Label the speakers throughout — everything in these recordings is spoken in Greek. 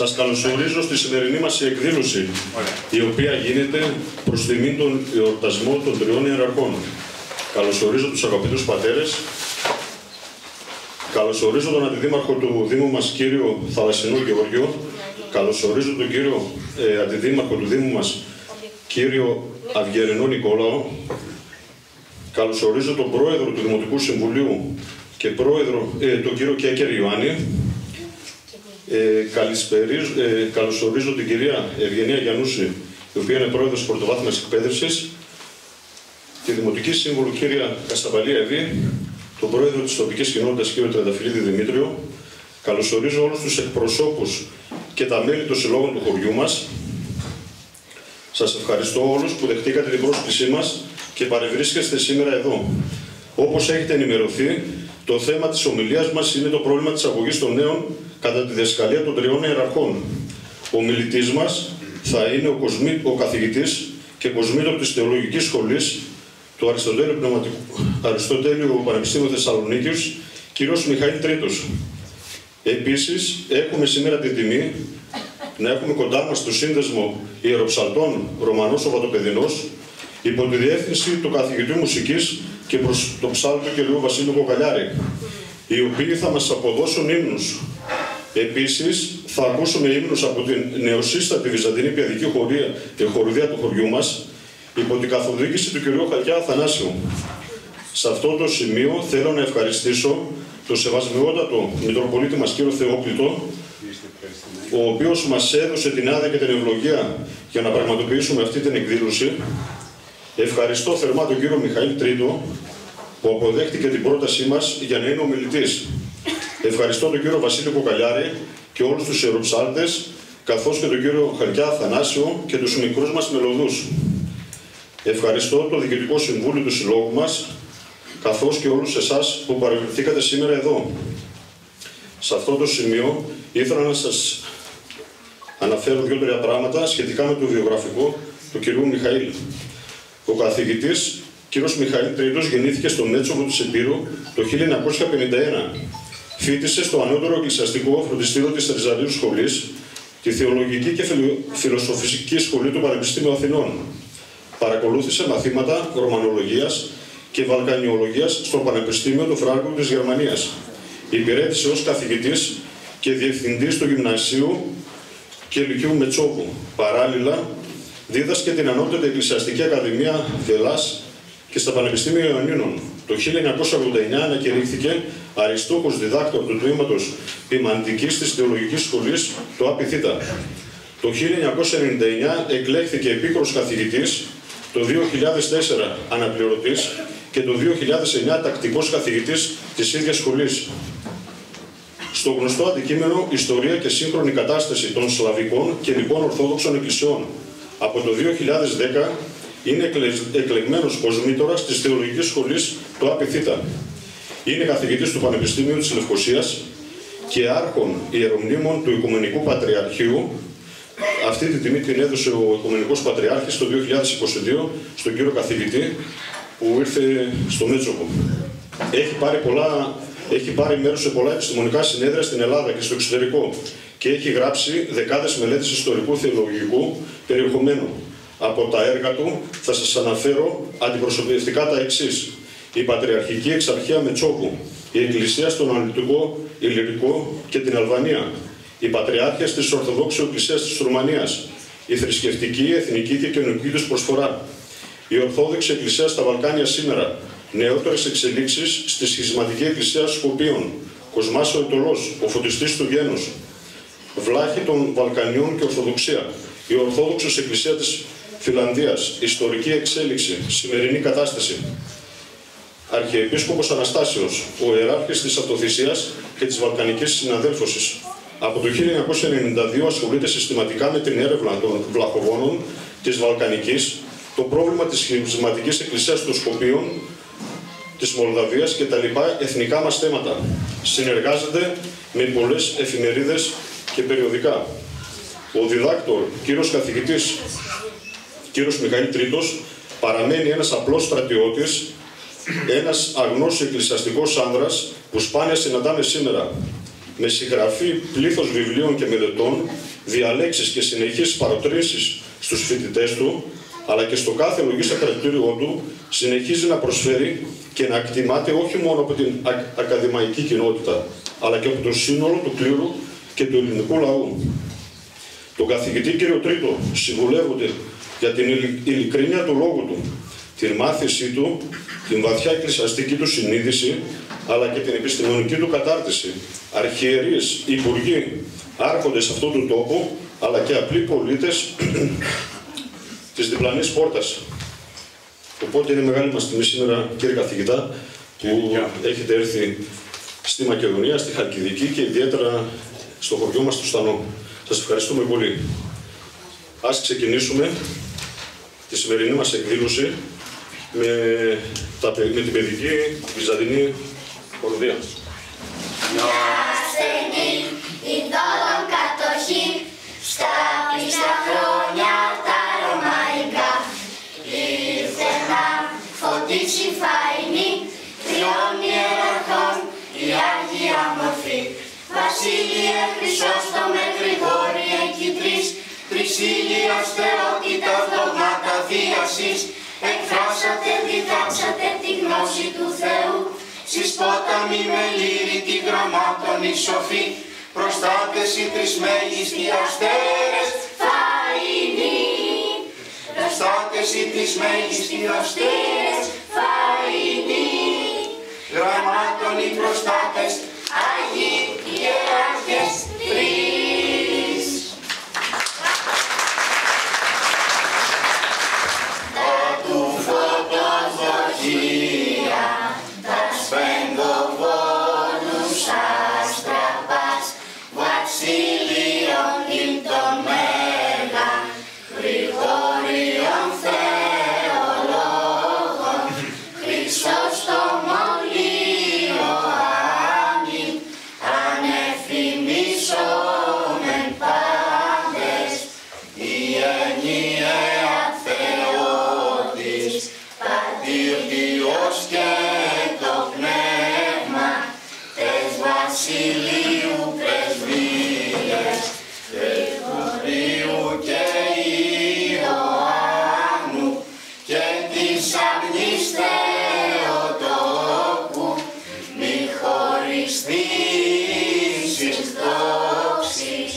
Speaker 1: Σας καλωσορίζω στη σημερινή μας εκδήλωση, η οποία γίνεται προς τιμήν των εορτασμών των τριών ιεραρχών. Καλωσορίζω τους αγαπητούς πατέρες, καλωσορίζω τον Αντιδήμαρχο του Δήμου μας, κύριο Θαλασσινό Γεωργιό, καλωσορίζω τον κύριο Αντιδήμαρχο του Δήμου μας, κύριο Αυγερινό Νικόλαο, καλωσορίζω τον Πρόεδρο του Δημοτικού Συμβουλίου και Πρόεδρο, τον κύριο Κέκερ Ιωάννη. Καλωσορίζω την κυρία Ευγενία Γιαννούση, η οποία είναι πρόεδρος της πρωτοβάθμιας εκπαίδευσης, τη Δημοτική Σύμβουλο κύρια Κασταβαλία Εβή, τον πρόεδρο της τοπικής κοινότητας κύριο Τρενταφυλλίδη Δημήτριο. Καλωσορίζω όλους τους εκπροσώπους και τα μέλη των συλλόγων του χωριού μας. Σας ευχαριστώ όλους που δεχτήκατε την πρόσκλησή μας και παρευρίσκεστε σήμερα εδώ. Όπως έχετε ενημερωθεί, το θέμα της ομιλίας μας είναι το πρόβλημα της αγωγής των νέων κατά τη διδασκαλία των τριών ιεραρχών. Ο μιλητής μας θα είναι ο καθηγητής και κοσμήτωρ της Θεολογικής Σχολής του Αριστοτέλειου Πανεπιστήμιου Θεσσαλονίκης, κ. Μιχαήλ Τρίτος. Επίσης, έχουμε σήμερα την τιμή να έχουμε κοντά μας το Σύνδεσμο Ιεροψαλτών Ρωμανός Σαββατοπεδινός, υπό τη διεύθυνση του καθηγητή μουσικής και προς το ψάλτο κ. Βασίλειο Κοκαλιάρη, οι οποίοι θα μας αποδώσουν ύμνους. Επίσης, θα ακούσουμε ύμνους από την νεοσύστατη Βυζαντινή Παιδική Χορουδία του χωριού μας, υπό την καθοδήγηση του κ. Χαλκιά Αθανάσιου. Σε αυτό το σημείο θέλω να ευχαριστήσω τον σεβασμιότατο Μητροπολίτη μας κ. Θεόκλητο, ο οποίος μας έδωσε την άδεια και την ευλογία για να πραγματοποιήσουμε αυτή την εκδήλωση. Ευχαριστώ θερμά τον κύριο Μιχαήλ Τρίτο, που αποδέχτηκε την πρότασή μας για να είναι ομιλητής. Ευχαριστώ τον κύριο Βασίλειο Κοκαλιάρη και όλους τους ιεροψάλτες, καθώς και τον κύριο Χαλκιά Αθανάσιο και τους μικρούς μας μελωδούς. Ευχαριστώ το Διοικητικό Συμβούλιο του Συλλόγου μας, καθώς και όλους εσάς που παρευρεθήκατε σήμερα εδώ. Σε αυτό το σημείο ήθελα να σας αναφέρω δύο-τρία πράγματα σχετικά με το βιογραφικό του κυρίου Μιχαήλ. Ο καθηγητής κ. Μιχαήλ Τρίτος γεννήθηκε στο Μέτσοβο της Επείρου το 1951. Φοιτήσε στο ανώτερο εκκλησιαστικό φροντιστήριο της Τριζαλίου Σχολής, τη Θεολογική και Φιλοσοφική Σχολή του Πανεπιστήμιου Αθηνών. Παρακολούθησε μαθήματα Ρωμανολογίας και Βαλκανιολογίας στο Πανεπιστήμιο του Φράγκου της Γερμανίας. Υπηρέτησε ως καθηγητής και διευθυντής του Γυμνασίου και Λυκείου Μετσόβου. Παράλληλα, δίδασκε την Ανώτατη Εκκλησιαστική Ακαδημία Θελάς και στα Πανεπιστήμια Ιωαννίνων. Το 1989 ανακηρύχθηκε αριστούχος διδάκτορ του τμήματος Ποιμαντικής της Θεολογικής Σχολής, το ΑΠΙΘ. Το 1999 εκλέχθηκε επίκρος καθηγητής, το 2004 αναπληρωτής και το 2009 τακτικός καθηγητής της ίδιας σχολής. Στο γνωστό αντικείμενο «Ιστορία και σύγχρονη κατάσταση των Σλαβικών και λοιπών Ορθόδοξων Εκκλησιών» από το 2010 είναι εκλεγμένος κοσμήτορας της Θεολογικής Σχολής του ΑΠΙΘ. Είναι καθηγητής του Πανεπιστήμιου της Λευκωσίας και άρχον ιερομνήμων του Οικουμενικού Πατριαρχείου. Αυτή τη τιμή την έδωσε ο Οικουμενικός Πατριάρχης το 2022 στον κύριο καθηγητή που ήρθε στο Μέτσοβο. Έχει πάρει μέρος σε πολλά επιστημονικά συνέδρια στην Ελλάδα και στο εξωτερικό και έχει γράψει δεκάδες μελέτες ιστορικού θεολογικού περιεχομένου. Από τα έργα του θα σας αναφέρω αντιπροσωπευτικά τα εξής: η Πατριαρχική Εξαρχία Μετσόβου, η Εκκλησία στον Ανατολικό Ιλυρικό και την Αλβανία, οι Πατριάρχες της Ορθοδόξου Εκκλησίας της Ρουμανίας, η Θρησκευτική, Εθνική και Κοινωνική τους Προσφορά, η Ορθόδοξη Εκκλησία στα Βαλκάνια σήμερα, νεότερες εξελίξεις στη Σχισματική Εκκλησία Σκοπίων, Κοσμάς ο Ετωλός, ο Φωτιστής του Γένους, Βλάχη των Βαλκανιών και Ορθοδοξία, η Ορθόδοξος Εκκλησία της Φιλανδίας, ιστορική εξέλιξη, σημερινή κατάσταση. Αρχιεπίσκοπος Αναστάσιος, ο ιεράρχης της Αυτοθυσίας και της Βαλκανικής Συναδέλφωσης. Από το 1992 ασχολείται συστηματικά με την έρευνα των βλαχογόνων της Βαλκανικής, το πρόβλημα της σχισματικής εκκλησίας των Σκοπίων, της Μολδαβίας και τα λοιπά εθνικά μας θέματα. Συνεργάζεται με πολλές εφημερίδες και περιοδικά. Ο διδάκτορ, κύριος καθηγητής, κύριος Μιχαήλ Τρίτος, παραμένει ένας απλός στρατιώτης, ένας αγνός εκκλησιαστικός άνδρας που σπάνια συναντάμε σήμερα. με συγγραφή πλήθος βιβλίων και μελετών, διαλέξεις και συνεχείς παροτρύνσεις στους φοιτητές του, αλλά και στο κάθε λογής χαρακτήριό του, συνεχίζει να προσφέρει και να εκτιμάται όχι μόνο από την ακαδημαϊκή κοινότητα, αλλά και από το σύνολο του κλήρου και του ελληνικού λαού. Τον καθηγητή κύριο Τρίτο συμβουλεύονται για την ειλικρίνεια του λόγου του, την μάθησή του, την βαθιά εκκλησιαστική του συνείδηση, αλλά και την επιστημονική του κατάρτιση, αρχιερείς, υπουργοί, άρχοντες αυτού του τόπου, αλλά και απλοί πολίτες της διπλανής πόρτας. Οπότε είναι μεγάλη μας τιμή σήμερα, κύριε καθηγητά, που έχετε έρθει στη Μακεδονία, στη Χαλκιδική και ιδιαίτερα στο χωριό μας του Στανό. Σας ευχαριστούμε πολύ. Ας ξεκινήσουμε τη σημερινή μας εκδήλωση με την παιδική βυζαντινή χοροδία.
Speaker 2: Μια ασθενή ειδόλων κατοχή στα πίστα χρόνια τα ρωμαϊκά. Ήρθε να φωτίσει φαϊνή τριών ιεραρχών η Άγια Μορφή. Βασίλειε Χρυσόστομε Γρηγόριε κι τρεις ήλιος θεότητας δογμάτα θείασης, εκφράσατε, διδάξατε τη γνώση του Θεού. Σεις ποταμοί με λύρητη γραμμάτων η σοφή, προστάτες οι τρεις μέγιστοι αστέρες φαϊνοί. Προστάτες οι τρεις μέγιστοι αστέρες φαϊνοί. Γραμμάτων οι προστάτες Άγιοι Ιεράρχες τρεις. Τα του φωτός δοχεία, τα σπενδοβόλους αστραπάς, βασίλειον ήλτον μέγα, Γρηγόριον θεολόγων, Χρυσόστομον Ιωάννη, ανεφημίσομεν πάντες, η ενιαία Θεότης, Πατήρ Υιός και το Πνεύμα, τες Βασιλείου πρεσβείες, Γρηγορίου και Ιωάννου και της Αγνής Θεοτόκου, μη χωριστείς εις δόξης,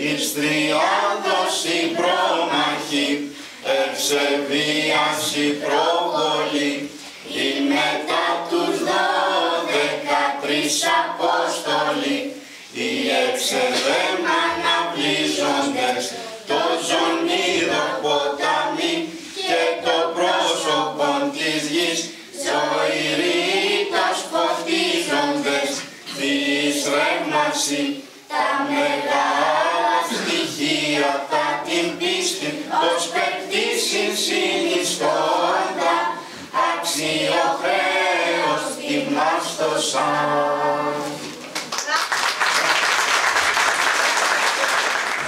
Speaker 2: εις τριάδος η πρόμαχη, ευσεβίας η προβολή, η μετά τους 12 Απόστολοι, οι εξεδέμ αναπλίζοντες, το ζωνίδο ποτάμι και το πρόσωπον της γης, ζωηρήτας φωτίζοντες, της ρεύμαση, τα μεγάλα στοιχεία, τα την πίστη, ως πεπτήσιν συνιστώντα, αξιοχρέος τιμάστοσαν.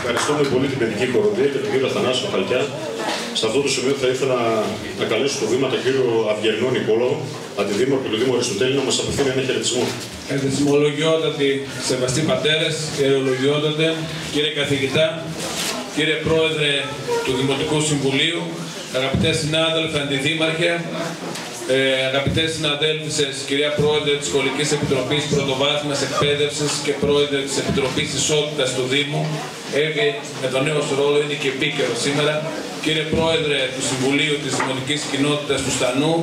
Speaker 1: Ευχαριστούμε πολύ την παιδική χοροδία και τον κύριο Αθανάσιο Χαλκιά. Σε αυτό το σημείο θα ήθελα να καλέσω στο βήμα τον κύριο Αυγερινό Νικόλαο, αντιδήμαρχο του Δήμου Αριστοτέλη, να μας απευθύνει ένα χαιρετισμό.
Speaker 3: Χαιρετισμολογιότατοι σεβαστοί πατέρες, χαιρολογιότατε, κύριε καθηγητά, κύριε πρόεδρε του Δημοτικού Συμβουλίου, αγαπητές συνάδελφοι αντιδήμαρχε, αγαπητές συναδέλφισες, κυρία Πρόεδρε της Σχολικής Επιτροπής Πρωτοβάθμιας Εκπαίδευσης και Πρόεδρε της Επιτροπής Ισότητας του Δήμου, Εύη με τον νέο σου ρόλο είναι και επίκαιρο σήμερα, κύριε Πρόεδρε του Συμβουλίου της Δημοτικής Κοινότητας του Στανού,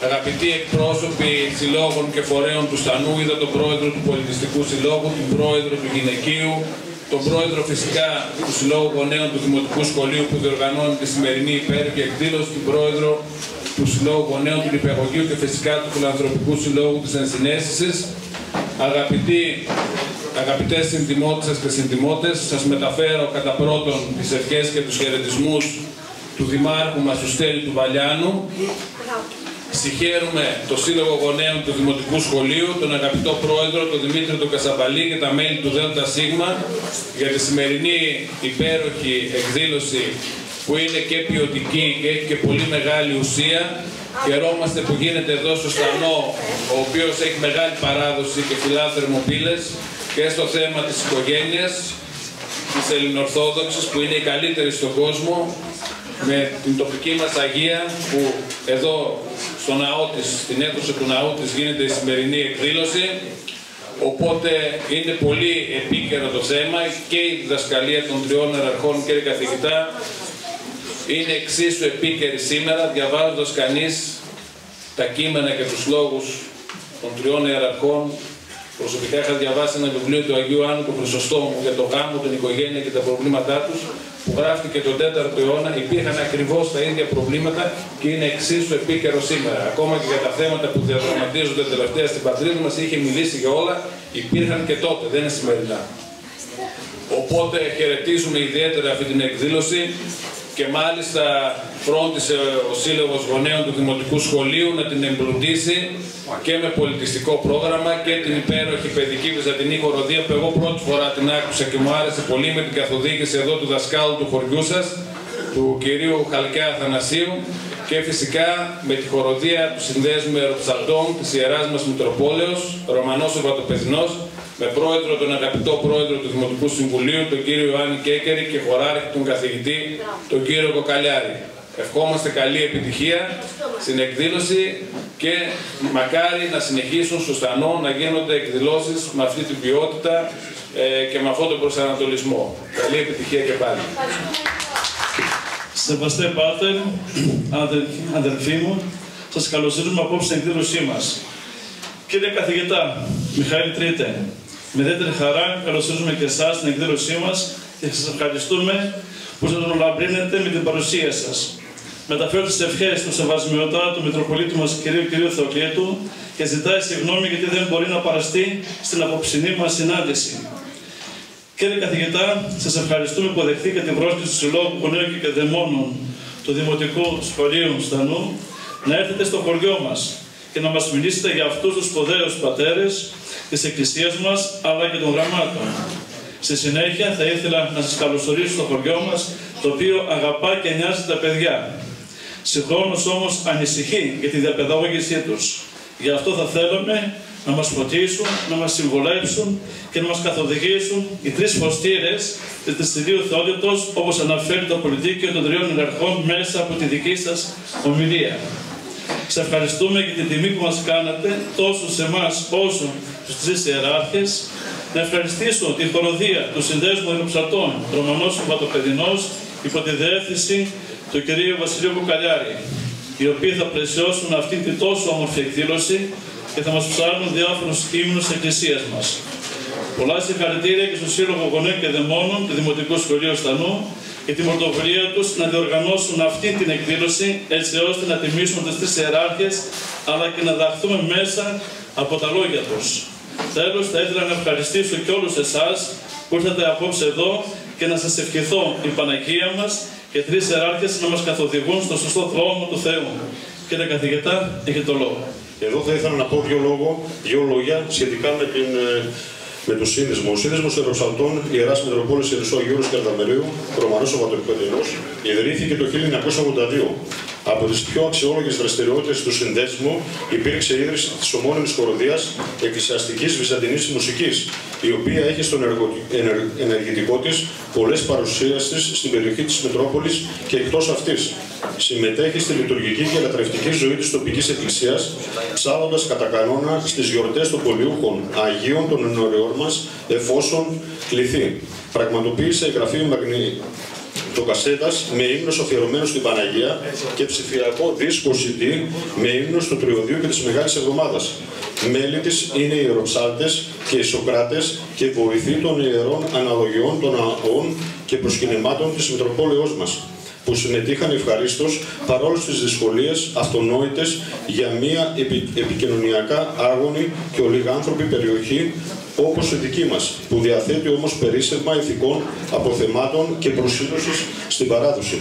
Speaker 3: αγαπητοί εκπρόσωποι συλλόγων και φορέων του Στανού, είδα τον Πρόεδρο του Πολιτιστικού Συλλόγου, τον Πρόεδρο του Γυναικείου, τον Πρόεδρο φυσικά του Συλλόγου Γονέων του Δημοτικού Σχολείου που διοργανώνει τη σημερινή υπέροχη εκδήλωση, τον Πρόεδρο του Συλλόγου Γονέων του Νηπιαγωγείου και φυσικά του Φιλανθρωπικού Συλλόγου της Ενσυναίσθησης. Αγαπητές συντιμότισσες και συντιμότες, σας μεταφέρω κατά πρώτον τις ευχές και τους χαιρετισμούς του Δημάρχου μας, του Στέλη του Βαλιάνου. Συγχαίρουμε το Σύλλογο Γονέων του Δημοτικού Σχολείου, τον αγαπητό Πρόεδρο, τον Δημήτρη τον Κασαμπαλή και τα μέλη του ΔΣ για τη σημερινή υπέροχη εκδήλωση που είναι και ποιοτική και έχει και πολύ μεγάλη ουσία. Χαιρόμαστε που γίνεται εδώ στο Στανό, ο οποίος έχει μεγάλη παράδοση και φιλάθρεμο πύλες. και στο θέμα της οικογένειας, της Ελληνοορθόδοξης, που είναι η καλύτερη στον κόσμο, με την τοπική μας Αγία, που εδώ στο ναό της, στην αίθουσα του ναού της γίνεται η σημερινή εκδήλωση. Οπότε είναι πολύ επίκαιρο το θέμα και η διδασκαλία των τριών ιεραρχών, κύριε καθηγητά, είναι εξίσου επίκαιρη σήμερα, διαβάζοντας κανείς τα κείμενα και τους λόγους των τριών ιεραρχών. Προσωπικά είχα διαβάσει ένα βιβλίο του Αγίου Άννου του Χρυσοστόμου για το γάμο, την οικογένεια και τα προβλήματά τους, που γράφτηκε τον 4ο αιώνα. Υπήρχαν ακριβώς τα ίδια προβλήματα και είναι εξίσου επίκαιρο σήμερα. Ακόμα και για τα θέματα που διαδραματίζονται τελευταία στην πατρίδα μας, είχε μιλήσει για όλα, υπήρχαν και τότε, δεν είναι σημερινά. Οπότε χαιρετίζουμε ιδιαίτερα αυτή την εκδήλωση. Και μάλιστα φρόντισε ο Σύλλογος Γονέων του Δημοτικού Σχολείου να την εμπλουτίσει και με πολιτιστικό πρόγραμμα και την υπέροχη παιδική βυζαντινή χοροδία, που εγώ πρώτη φορά την άκουσα και μου άρεσε πολύ, με την καθοδήγηση εδώ του δασκάλου του χωριού σας, του κυρίου Χαλκιά Αθανασίου, και φυσικά με τη χοροδία του Συνδέσμου Ιεροψαλτών της Ιεράς μας Μητροπόλεως, Ρωμανός ο Βατοπεδινός, με πρόεδρο τον αγαπητό πρόεδρο του Δημοτικού Συμβουλίου, τον κύριο Ιωάννη Κέκερη, και χωράρχη τον καθηγητή, τον κύριο Κοκαλιάρη. Ευχόμαστε καλή επιτυχία στην εκδήλωση και μακάρι να συνεχίσουν στο στανό να γίνονται εκδηλώσεις με αυτή την ποιότητα και με αυτόν τον προσανατολισμό. Καλή επιτυχία και πάλι.
Speaker 4: Σεβαστέ Πάτερ, αδελφοί μου, σας καλωσορίζουμε απόψε στην εκδήλωσή μας. Κύριε καθηγητά Μιχαήλ Τρίτε, με ιδιαίτερη χαρά καλωσορίζουμε και εσάς στην εκδήλωσή μας και σας ευχαριστούμε που σας λαμπρύνετε με την παρουσία σας. Μεταφέρω τις ευχές του Σεβασμιωτά του Μητροπολίτη μας κυρίου Θεοκλήτου και ζητάει συγγνώμη γιατί δεν μπορεί να παραστεί στην απόψινή μας συνάντηση. Κύριε καθηγητά, σας ευχαριστούμε που δεχτήκατε την πρόσκληση του Συλλόγου Γονέων και Δαιμόνων του Δημοτικού Σχολείου Στανού να έρθετε στο χωριό μας και να μας μιλήσετε για αυτούς τους σπουδαίους πατέρες της Εκκλησίας μας, αλλά και των γραμμάτων. Στη συνέχεια θα ήθελα να σας καλωσορίσω στο χωριό μας, το οποίο αγαπά και νοιάζει τα παιδιά. Συγχρόνως όμως ανησυχεί για τη διαπαιδαγώγησή τους. Γι' αυτό θα θέλαμε να μας φωτίσουν, να μας συμβολέψουν και να μας καθοδηγήσουν οι τρεις φωστήρες της Θηστηρίου Θεότητος, όπως αναφέρει το πολιτίκιο των τριών ιεραρχών μέσα από τη δική σας ομιλία. Σας ευχαριστούμε για την τιμή που μας κάνατε τόσο σε εμάς όσο στους τρεις ιεράρχες. Να ευχαριστήσω τη χοροδία του Συνδέσμου Ιεροψαλτών Ρωμανός ο Βατοπεδινός υπό τη διεύθυνση του κυρίου Βασιλείου Κοκαλιάρη, οι οποίοι θα πλαισιώσουν αυτή την τόσο όμορφη εκδήλωση και θα μας ψάλουν διάφορους ύμνους της Εκκλησίας μας. Πολλά συγχαρητήρια και στο Σύλλογο Γονέων και Δαιμόνων του Δημοτικού Σχολείου Στανού και την πρωτοβουλία τους να διοργανώσουν αυτή την εκδήλωση, έτσι ώστε να τιμήσουμε τις τρεις ιεράρχες, αλλά και να δαχθούμε μέσα από τα λόγια τους. Τέλος, θα ήθελα να ευχαριστήσω και όλους εσάς που ήρθατε απόψε εδώ και να σας ευχηθώ η Παναγία μας και τρεις ιεράρχες να μας καθοδηγούν στο σωστό δρόμο του Θεού. Κύριε καθηγητά, έχετε το λόγο.
Speaker 1: Εδώ θα ήθελα να πω δύο λόγια σχετικά με το σύνδεσμο. Ο Σύνδεσμος Ιεροψαλτών Ιεράς Μητροπόλεως Ιερουσού Αγίου Καρδαμερίου, Ρωμανός ο Βατοπεδινός, ιδρύθηκε το 1982. Από τις πιο αξιόλογες δραστηριότητες του συνδέσμου υπήρξε η ίδρυση της ομώνυμης χοροδίας εκκλησιαστικής βυζαντινής μουσικής, η οποία έχει στον ενεργητικό της πολλές παρουσίασεις στην περιοχή της Μητρόπολης και εκτός αυτής. Συμμετέχει στη λειτουργική και λατρευτική ζωή της τοπικής εκκλησίας, ψάλλοντας κατά κανόνα στις γιορτές των πολιούχων Αγίων των ενωριών μας, εφόσον κληθεί. Πραγματοποίησε εγγραφή κασέτας με ύμνος αφιερωμένο στην Παναγία και ψηφιακό δίσκο CD με ύμνος του Τριωδίου και της Μεγάλης Εβδομάδας. Μέλη της είναι οι ιεροψάλτες και οι Σοκράτες και βοηθοί των ιερών αναλογιών των ναών και προσκυνημάτων της Μητροπόλεως μας, που συμμετείχαν ευχαρίστως παρόλο στις δυσκολίες αυτονόητες για μια επικοινωνιακά άγωνη και ολιγάνθρωπη περιοχή όπως η δική μας, που διαθέτει όμως περίσσευμα ηθικών αποθεμάτων και προσήλωσης στην παράδοση.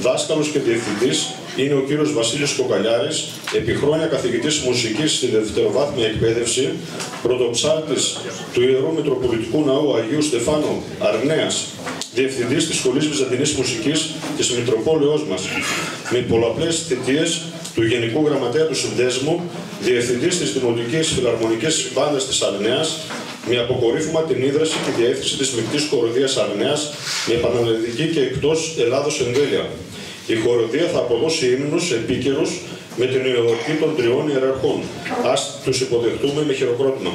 Speaker 1: Δάσκαλος και διευθυντής είναι ο κύριος Βασίλης Κοκαλιάρης, επί χρόνια καθηγητής μουσικής στη δευτεροβάθμια εκπαίδευση, πρωτοψάλτης του Ιερού Μητροπολιτικού Ναού Αγίου Στεφάνου Αρνέας, διευθυντής της Σχολής Βυζαντινής Μουσικής της Μητροπόλεως μας, με πολλαπλές θητείες του Γενικού Γραμματέα του Συνδέσμου, διευθυντής της Δημοτικής Φιλαρμονικής Μπάντας της Αρνέας, με αποκορύφωμα την ίδρυση και διεύθυνση της Μεικτής Χοροδίας Αρνέας με πανελλαδική και εκτός Ελλάδος εμβέλεια. Η χοροδία θα αποδώσει ύμνους επίκαιρους με την ιεραρχή των τριών ιεραρχών. Ας τους υποδεχτούμε με χειροκρότημα.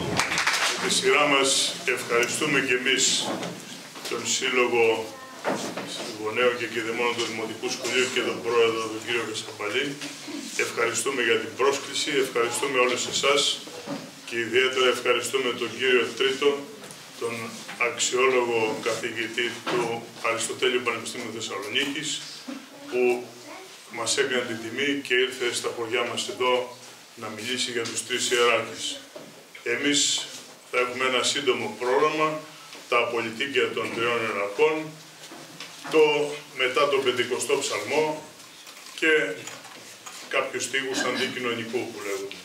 Speaker 5: Με τη σειρά μας ευχαριστούμε και εμείς τον Σύλλογο Γονέων και Κηδεμόνων του Δημοτικού Σχολείου και τον Πρόεδρο, τον κύριο Κασαμπαλή. Ευχαριστούμε για την πρόσκληση, ευχαριστούμε όλους εσάς και ιδιαίτερα ευχαριστούμε τον κύριο Τρίτο, τον αξιόλογο καθηγητή του Αριστοτέλειου Πανεπιστήμιου Θεσσαλονίκης, που μας έκανε την τιμή και ήρθε στα χωριά μας εδώ να μιλήσει για τους τρεις ιεράρχες. Εμείς θα έχουμε ένα σύντομο πρόγραμμα, τα πολιτίκια των τριών ιεραρχών, μετά τον 50ο ψαλμό και κάποιους στίχους αντικοινωνικού που λέγουμε.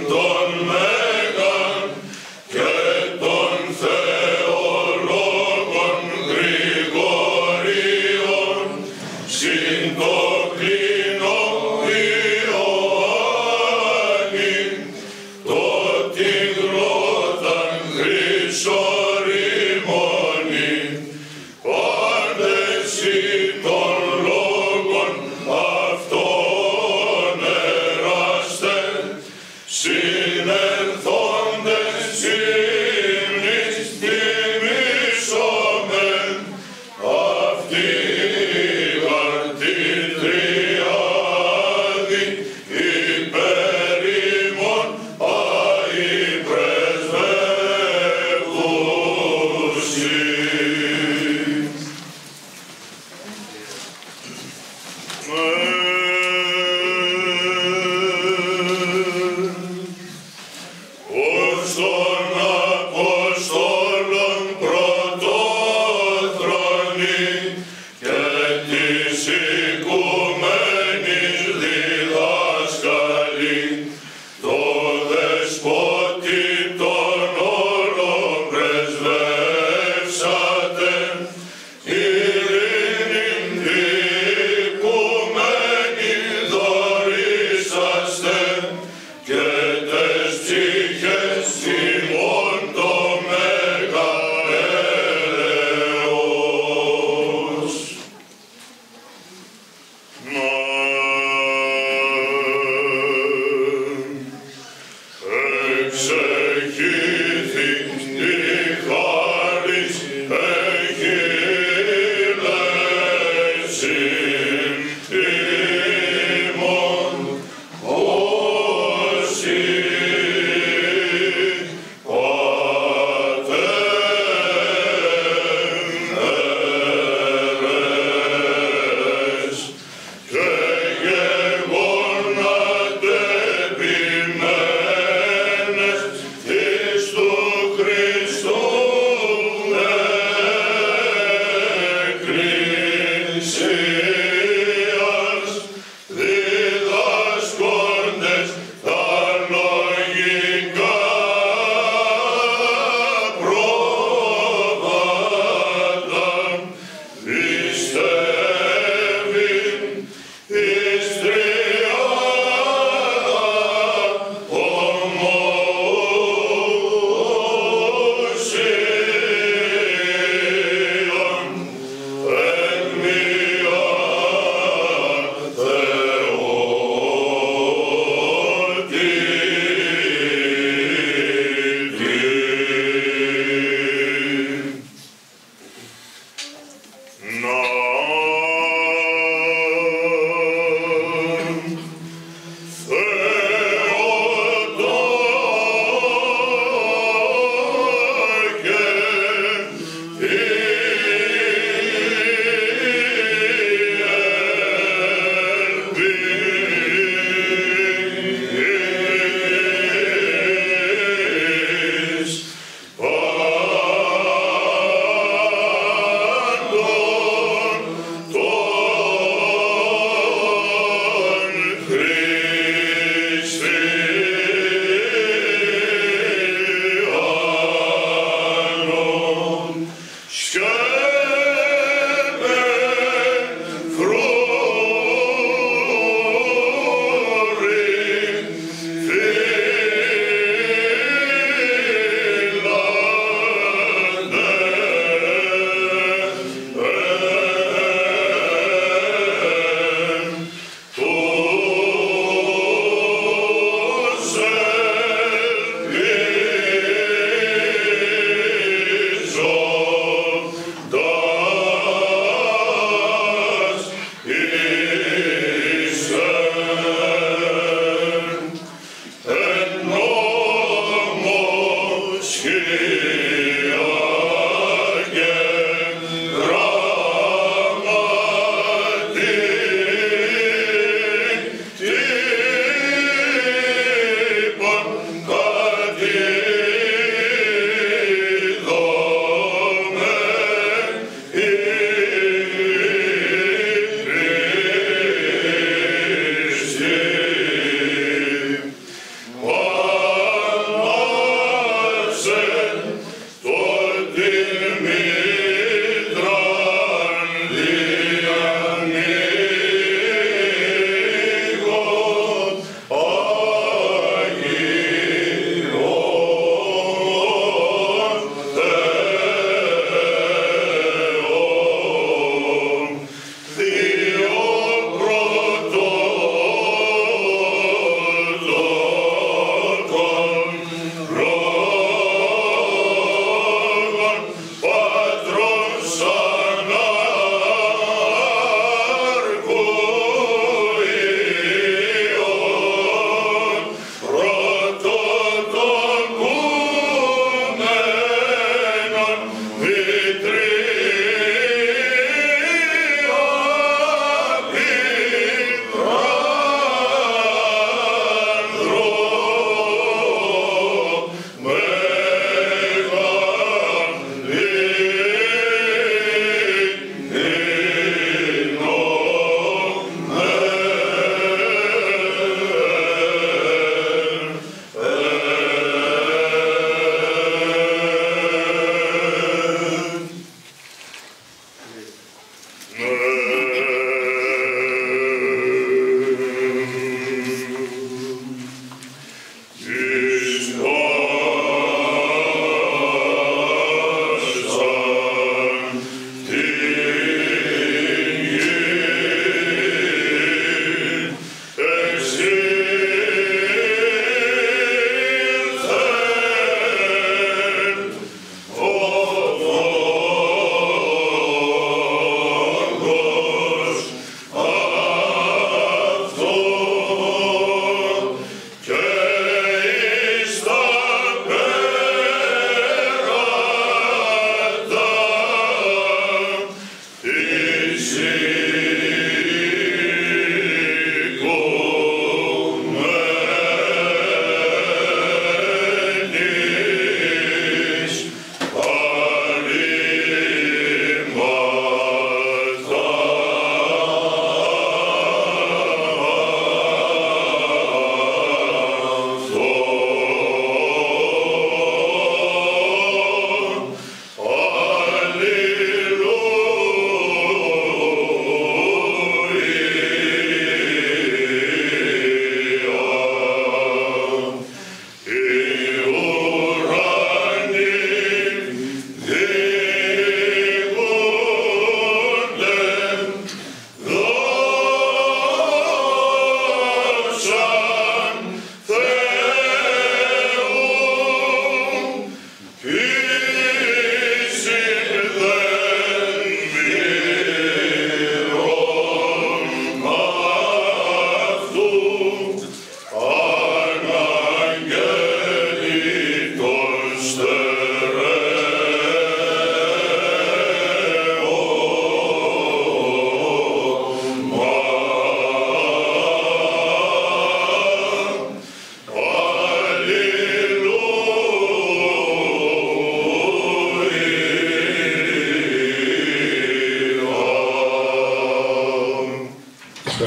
Speaker 2: Τον Μέγαν και τον Θεολόγο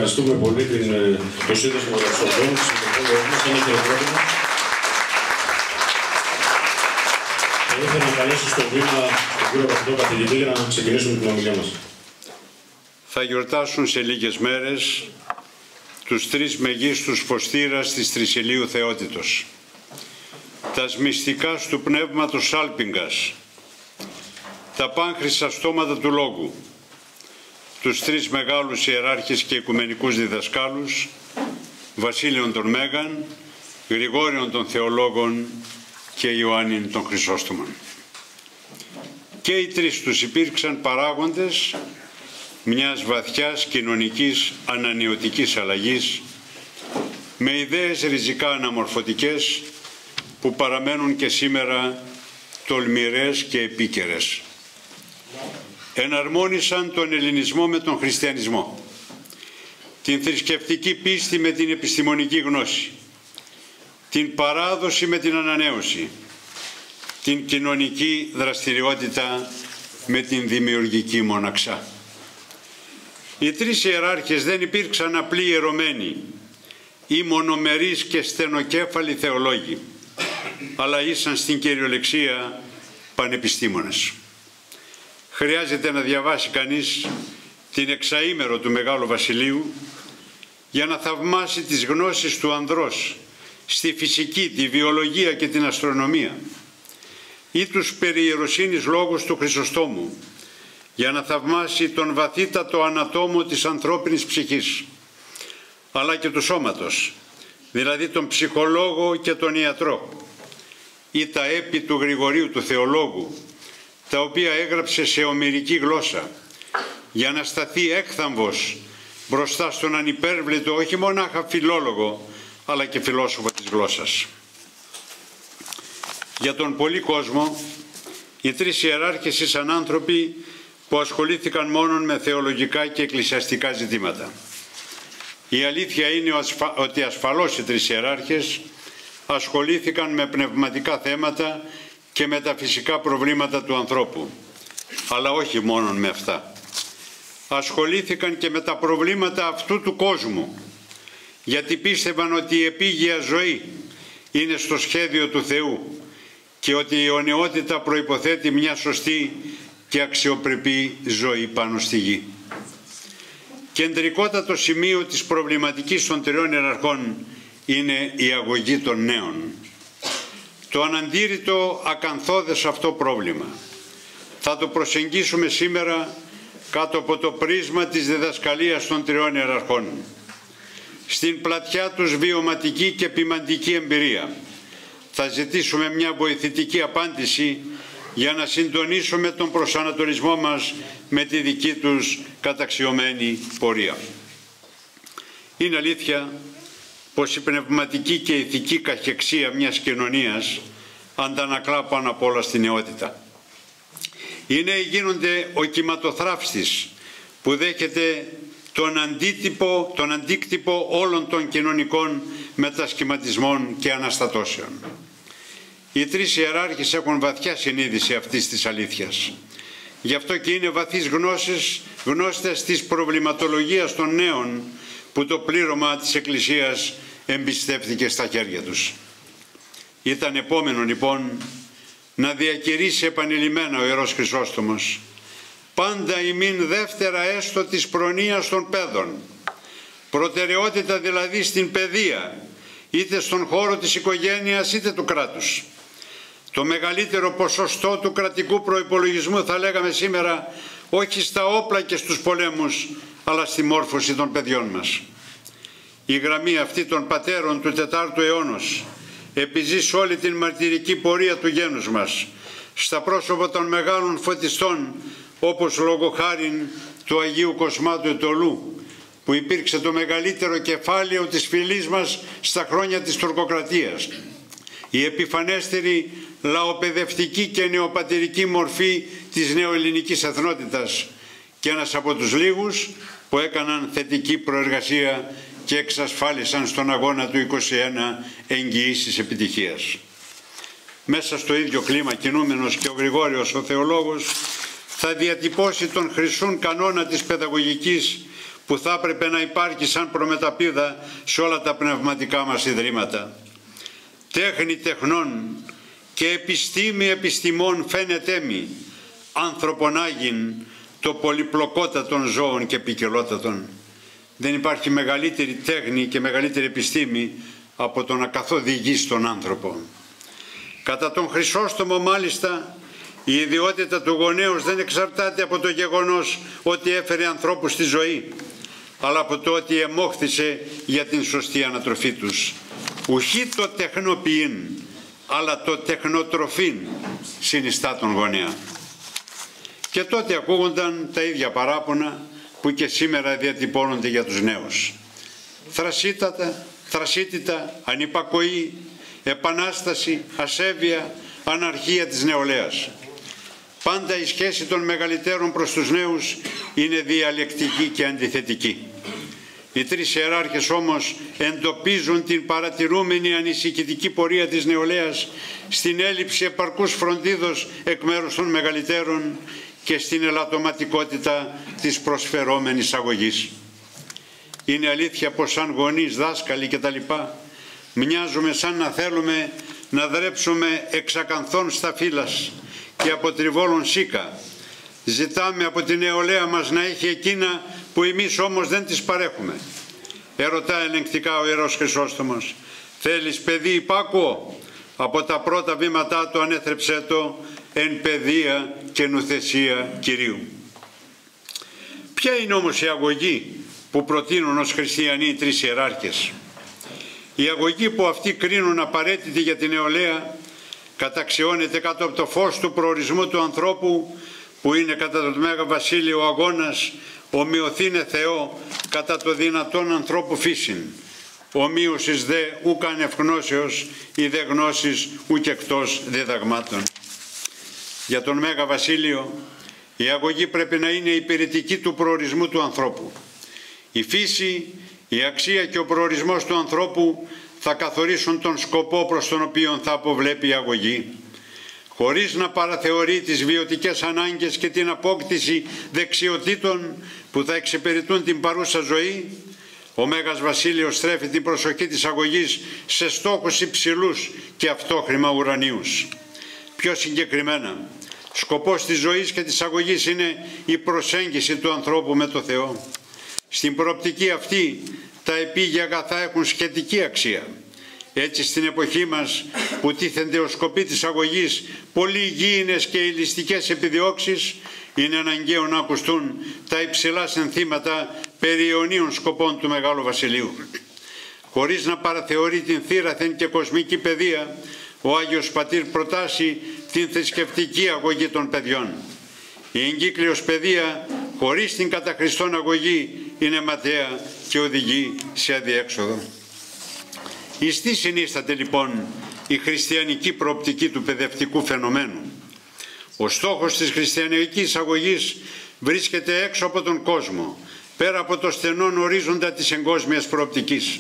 Speaker 1: ευχαριστούμε πολύ το Σύνδεσμο Εροψαλτών, τη συμμετοχή μας. Ένα χειροκρότημα. Θα ήθελα να καλέσω στο βήμα τον κύριο καθηγητό καθηγητή για να ξεκινήσουμε την ομιλία μας.
Speaker 6: Θα γιορτάσουν σε λίγες μέρες τους 3 μεγίστους φωστήρας της Τρισηλίου Θεότητος. Τας μυστικάς του πνεύματος Σάλπιγγας, τα πάνχρυστα στόματα του Λόγου, τους 3 μεγάλους ιεράρχες και οικουμενικούς διδασκάλους, Βασίλειον τον Μέγαν, Γρηγόριον των Θεολόγων και Ιωάννην των Χρυσόστομων. Και οι 3 τους υπήρξαν παράγοντες μιας βαθιάς κοινωνικής ανανεωτικής αλλαγής με ιδέες ριζικά αναμορφωτικές που παραμένουν και σήμερα τολμηρές και επίκαιρες. Εναρμόνισαν τον ελληνισμό με τον χριστιανισμό, την θρησκευτική πίστη με την επιστημονική γνώση, την παράδοση με την ανανέωση, την κοινωνική δραστηριότητα με την δημιουργική μοναξά. Οι 3 ιεράρχες δεν υπήρξαν απλοί ιερωμένοι ή μονομερείς και στενοκέφαλοι θεολόγοι, αλλά ήσαν στην κυριολεξία πανεπιστήμονες. Χρειάζεται να διαβάσει κανείς την εξαήμερο του Μεγάλου Βασιλείου για να θαυμάσει τις γνώσεις του ανδρός στη φυσική, τη βιολογία και την αστρονομία, ή τους περί ιεροσύνης λόγους του Χρυσοστόμου για να θαυμάσει τον βαθύτατο ανατόμο της ανθρώπινης ψυχής, αλλά και του σώματος, δηλαδή τον ψυχολόγο και τον ιατρό, ή τα έπι του Γρηγορίου του Θεολόγου, τα οποία έγραψε σε ομηρική γλώσσα, για να σταθεί έκθαμβος μπροστά στον ανυπέρβλητο όχι μονάχα φιλόλογο, αλλά και φιλόσοφο της γλώσσας. Για τον πολύ κόσμο, οι 3 ιεράρχες ήσαν άνθρωποι που ασχολήθηκαν μόνον με θεολογικά και εκκλησιαστικά ζητήματα. Η αλήθεια είναι ότι ασφαλώς οι 3 ιεράρχες ασχολήθηκαν με πνευματικά θέματα και με τα φυσικά προβλήματα του ανθρώπου, αλλά όχι μόνον με αυτά. Ασχολήθηκαν και με τα προβλήματα αυτού του κόσμου, γιατί πίστευαν ότι η επίγεια ζωή είναι στο σχέδιο του Θεού και ότι η αιωνιότητα προϋποθέτει μια σωστή και αξιοπρεπή ζωή πάνω στη γη. Κεντρικότατο σημείο της προβληματικής των 3 ιεραρχών είναι η αγωγή των νέων. Το αναντήρητο ακανθώδες αυτό πρόβλημα θα το προσεγγίσουμε σήμερα κάτω από το πρίσμα της διδασκαλίας των 3 ιεραρχών. Στην πλατιά τους βιωματική και ποιμαντική εμπειρία θα ζητήσουμε μια βοηθητική απάντηση για να συντονίσουμε τον προσανατολισμό μας με τη δική τους καταξιωμένη πορεία. Είναι αλήθεια πως η πνευματική και ηθική καχεξία μιας κοινωνίας αντανακλά πάνω απ' όλα στη νεότητα. Οι νέοι γίνονται ο κυματοθράφστης που δέχεται τον αντίκτυπο όλων των κοινωνικών μετασχηματισμών και αναστατώσεων. Οι 3 ιεράρχες έχουν βαθιά συνείδηση αυτής της αλήθειας. Γι' αυτό και είναι βαθείς γνώστες της προβληματολογίας των νέων που το πλήρωμα της Εκκλησίας εμπιστεύτηκε στα χέρια τους. Ήταν επόμενο λοιπόν να διακηρύσει επανειλημμένα ο Ιερός Χρυσόστομος «Πάντα ημίν δεύτερα έστω της προνοίας των παιδών». Προτεραιότητα δηλαδή στην παιδεία, είτε στον χώρο της οικογένειας είτε του κράτους. Το μεγαλύτερο ποσοστό του κρατικού προϋπολογισμού θα λέγαμε σήμερα όχι στα όπλα και στους πολέμους, αλλά στη μόρφωση των παιδιών μας. Η γραμμή αυτή των πατέρων του 4ου αιώνος επιζεί σε όλη την μαρτυρική πορεία του γένους μας, στα πρόσωπα των μεγάλων φωτιστών όπως λόγω χάριν του Αγίου Κοσμάτου Ετωλού, που υπήρξε το μεγαλύτερο κεφάλαιο της φυλής μας στα χρόνια της τουρκοκρατίας. Η επιφανέστερη λαοπαιδευτική και νεοπατηρική μορφή της νεοελληνικής εθνότητας και ένας από τους λίγους που έκαναν θετική προεργασία και εξασφάλισαν στον αγώνα του 21 εγγυήσεις επιτυχίας. Μέσα στο ίδιο κλίμα κινούμενος και ο Γρηγόριος ο θεολόγος θα διατυπώσει τον χρυσούν κανόνα της παιδαγωγικής που θα έπρεπε να υπάρχει σαν προμεταπίδα σε όλα τα πνευματικά μας ιδρύματα. Τέχνη τεχνών και επιστήμη επιστημών φαίνεται μη, ανθρωπονάγιν το πολυπλοκότατον ζώων και ποικιλότατον. Δεν υπάρχει μεγαλύτερη τέχνη και μεγαλύτερη επιστήμη από το να καθοδηγεί τον άνθρωπο. Κατά τον Χρυσόστομο μάλιστα, η ιδιότητα του γονέως δεν εξαρτάται από το γεγονός ότι έφερε ανθρώπους στη ζωή, αλλά από το ότι εμόχθησε για την σωστή ανατροφή τους. Ουχή το τεχνοποιήν, αλλά το τεχνοτροφήν συνιστά τον γονέα. Και τότε ακούγονταν τα ίδια παράπονα που και σήμερα διατυπώνονται για τους νέους. Θρασίτητα, ανυπακοή, επανάσταση, ασέβεια, αναρχία της νεολαίας. Πάντα η σχέση των μεγαλύτερων προς τους νέους είναι διαλεκτική και αντιθετική. Οι τρεις ιεράρχες όμως εντοπίζουν την παρατηρούμενη ανησυχητική πορεία της νεολαίας στην έλλειψη επαρκούς φροντίδος εκ μέρους των μεγαλύτερων και στην ελαττωματικότητα της προσφερόμενης αγωγής. Είναι αλήθεια πως σαν γονείς, δάσκαλοι κτλ. Μοιάζουμε σαν να θέλουμε να δρέψουμε εξακανθών στα φύλας και από τριβόλων σίκα. Ζητάμε από την νεολαία μας να έχει εκείνα που εμείς όμως δεν τις παρέχουμε. Ερωτά ελεγκτικά ο Ιερός Χρυσόστομος. Θέλεις παιδί υπάκουο? Από τα πρώτα βήματά του ανέθρεψέ το εν παιδεία και νουθεσία Κυρίου. Ποια είναι όμως η αγωγή που προτείνουν ως χριστιανοί οι τρεις ιεράρχες? Η αγωγή που αυτοί κρίνουν απαραίτητη για την νεολαία καταξιώνεται κάτω από το φως του προορισμού του ανθρώπου, που είναι κατά το Μέγα Βασίλειο ο αγώνας ομοιωθήνε Θεό κατά το δυνατόν ανθρώπου φύσιν. Ομοίωσης δε ούκαν ευγνώσεως ή δε γνώσης ούκ εκτός διδαγμάτων. Για τον Μέγα Βασίλειο η αγωγή πρέπει να είναι υπηρετική του προορισμού του ανθρώπου. Η φύση, η αξία και ο προορισμός του ανθρώπου θα καθορίσουν τον σκοπό προς τον οποίο θα αποβλέπει η αγωγή. Χωρίς να παραθεωρεί τις βιωτικές ανάγκες και την απόκτηση δεξιοτήτων που θα εξυπηρετούν την παρούσα ζωή, ο Μέγας Βασίλειος στρέφει την προσοχή της αγωγής σε στόχους υψηλούς και αυτόχρημα ουρανίους. Πιο συγκεκριμένα, σκοπός της ζωής και της αγωγής είναι η προσέγγιση του ανθρώπου με το Θεό. Στην προοπτική αυτή τα επίγεια αγαθά έχουν σχετική αξία. Έτσι στην εποχή μας που τίθενται ως σκοποί της αγωγής πολύ υγιεινές και ηλιστικές επιδιώξεις, είναι αναγκαίο να ακουστούν τα υψηλά συνθήματα περί αιωνίων σκοπών του Μεγάλου Βασιλείου. Χωρίς να παραθεωρεί την θύραθεν και κοσμική παιδεία, ο Άγιος Πατήρ προτάσει την θρησκευτική αγωγή των παιδιών. Η εγκύκλειος παιδεία χωρίς την κατά Χριστόν αγωγή είναι ματαία και οδηγεί σε αδιέξοδο. Εις τι συνίσταται λοιπόν η χριστιανική προοπτική του παιδευτικού φαινομένου? Ο στόχος της χριστιανικής αγωγής βρίσκεται έξω από τον κόσμο, πέρα από το στενόν ορίζοντα της εγκόσμιας προοπτικής.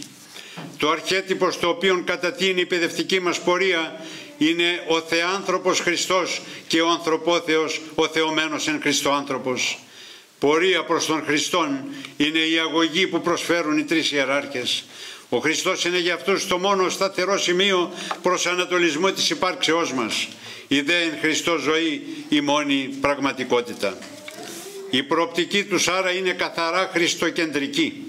Speaker 6: Το αρχέτυπο στο οποίο κατατείνει η παιδευτική μας πορεία είναι ο Θεάνθρωπος Χριστός και ο Ανθρωπόθεος, ο Θεωμένος εν Χριστώ άνθρωπος. Πορεία προς τον Χριστόν είναι η αγωγή που προσφέρουν οι τρεις ιεράρχες. Ο Χριστός είναι για αυτούς το μόνο σταθερό σημείο προς ανατολισμό της υπάρξεώς μας. Η δε εν Χριστώ ζωή η μόνη πραγματικότητα. Η προοπτική τους άρα είναι καθαρά χριστοκεντρική.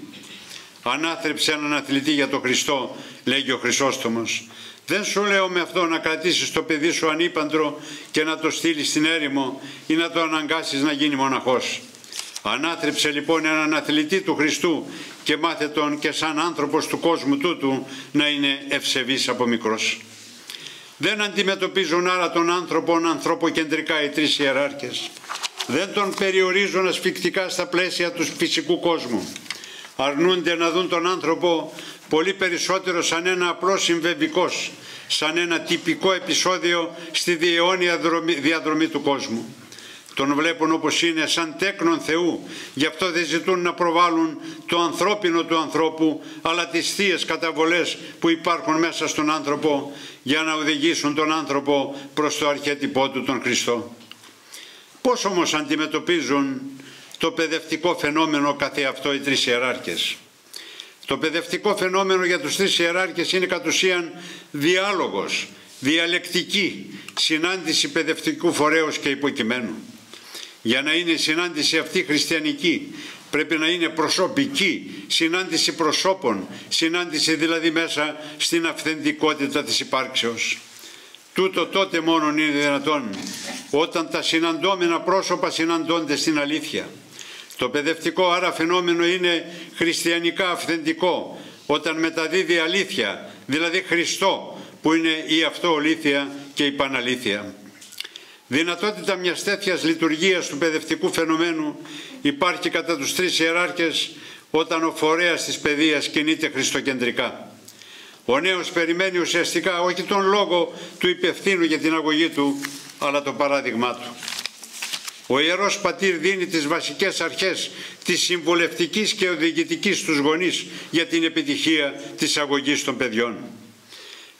Speaker 6: Ανάθρεψε έναν αθλητή για τον Χριστό, λέγει ο Χρυσόστομος. Δεν σου λέω με αυτό να κρατήσεις το παιδί σου ανήπαντρο και να το στείλεις στην έρημο ή να το αναγκάσεις να γίνει μοναχός. Ανάθρεψε λοιπόν έναν αθλητή του Χριστού και μάθε τον και σαν άνθρωπος του κόσμου τούτου να είναι ευσεβής από μικρός. Δεν αντιμετωπίζουν άρα τον άνθρωπον ανθρωποκεντρικά οι τρεις ιεράρχες. Δεν τον περιορίζουν ασφικτικά στα πλαίσια του φυσικού κόσμου. Αρνούνται να δουν τον άνθρωπο πολύ περισσότερο σαν ένα απλό συμβεβικός, σαν ένα τυπικό επεισόδιο στη διαιώνια διαδρομή του κόσμου. Τον βλέπουν όπως είναι, σαν τέκνον Θεού, γι' αυτό δεν ζητούν να προβάλλουν το ανθρώπινο του ανθρώπου, αλλά τις θείες καταβολές που υπάρχουν μέσα στον άνθρωπο για να οδηγήσουν τον άνθρωπο προς το αρχέτυπό του τον Χριστό. Πώς όμως αντιμετωπίζουν το παιδευτικό φαινόμενο καθεαυτό οι τρεις ιεράρχες. Το παιδευτικό φαινόμενο για τους τρεις ιεράρχες είναι κατ' ουσίαν διάλογος, διαλεκτική συνάντηση παιδευτικού φορέως και υποκειμένου. Για να είναι η συνάντηση αυτή χριστιανική, πρέπει να είναι προσωπική, συνάντηση προσώπων, συνάντηση δηλαδή μέσα στην αυθεντικότητα της υπάρξεως. Τούτο τότε μόνον είναι δυνατόν όταν τα συναντώμενα πρόσωπα συναντώνται στην αλήθεια. Το παιδευτικό άρα φαινόμενο είναι χριστιανικά αυθεντικό όταν μεταδίδει αλήθεια, δηλαδή Χριστό, που είναι η αυτοολήθεια και η παναλήθεια. Δυνατότητα μιας τέτοιας λειτουργίας του παιδευτικού φαινομένου υπάρχει κατά τους τρεις ιεράρχες όταν ο φορέας της παιδείας κινείται χριστοκεντρικά. Ο νέος περιμένει ουσιαστικά όχι τον λόγο του υπευθύνου για την αγωγή του, αλλά το παράδειγμά του. Ο Ιερός Πατήρ δίνει τις βασικές αρχές της συμβουλευτικής και οδηγητικής στους γονείς για την επιτυχία της αγωγής των παιδιών.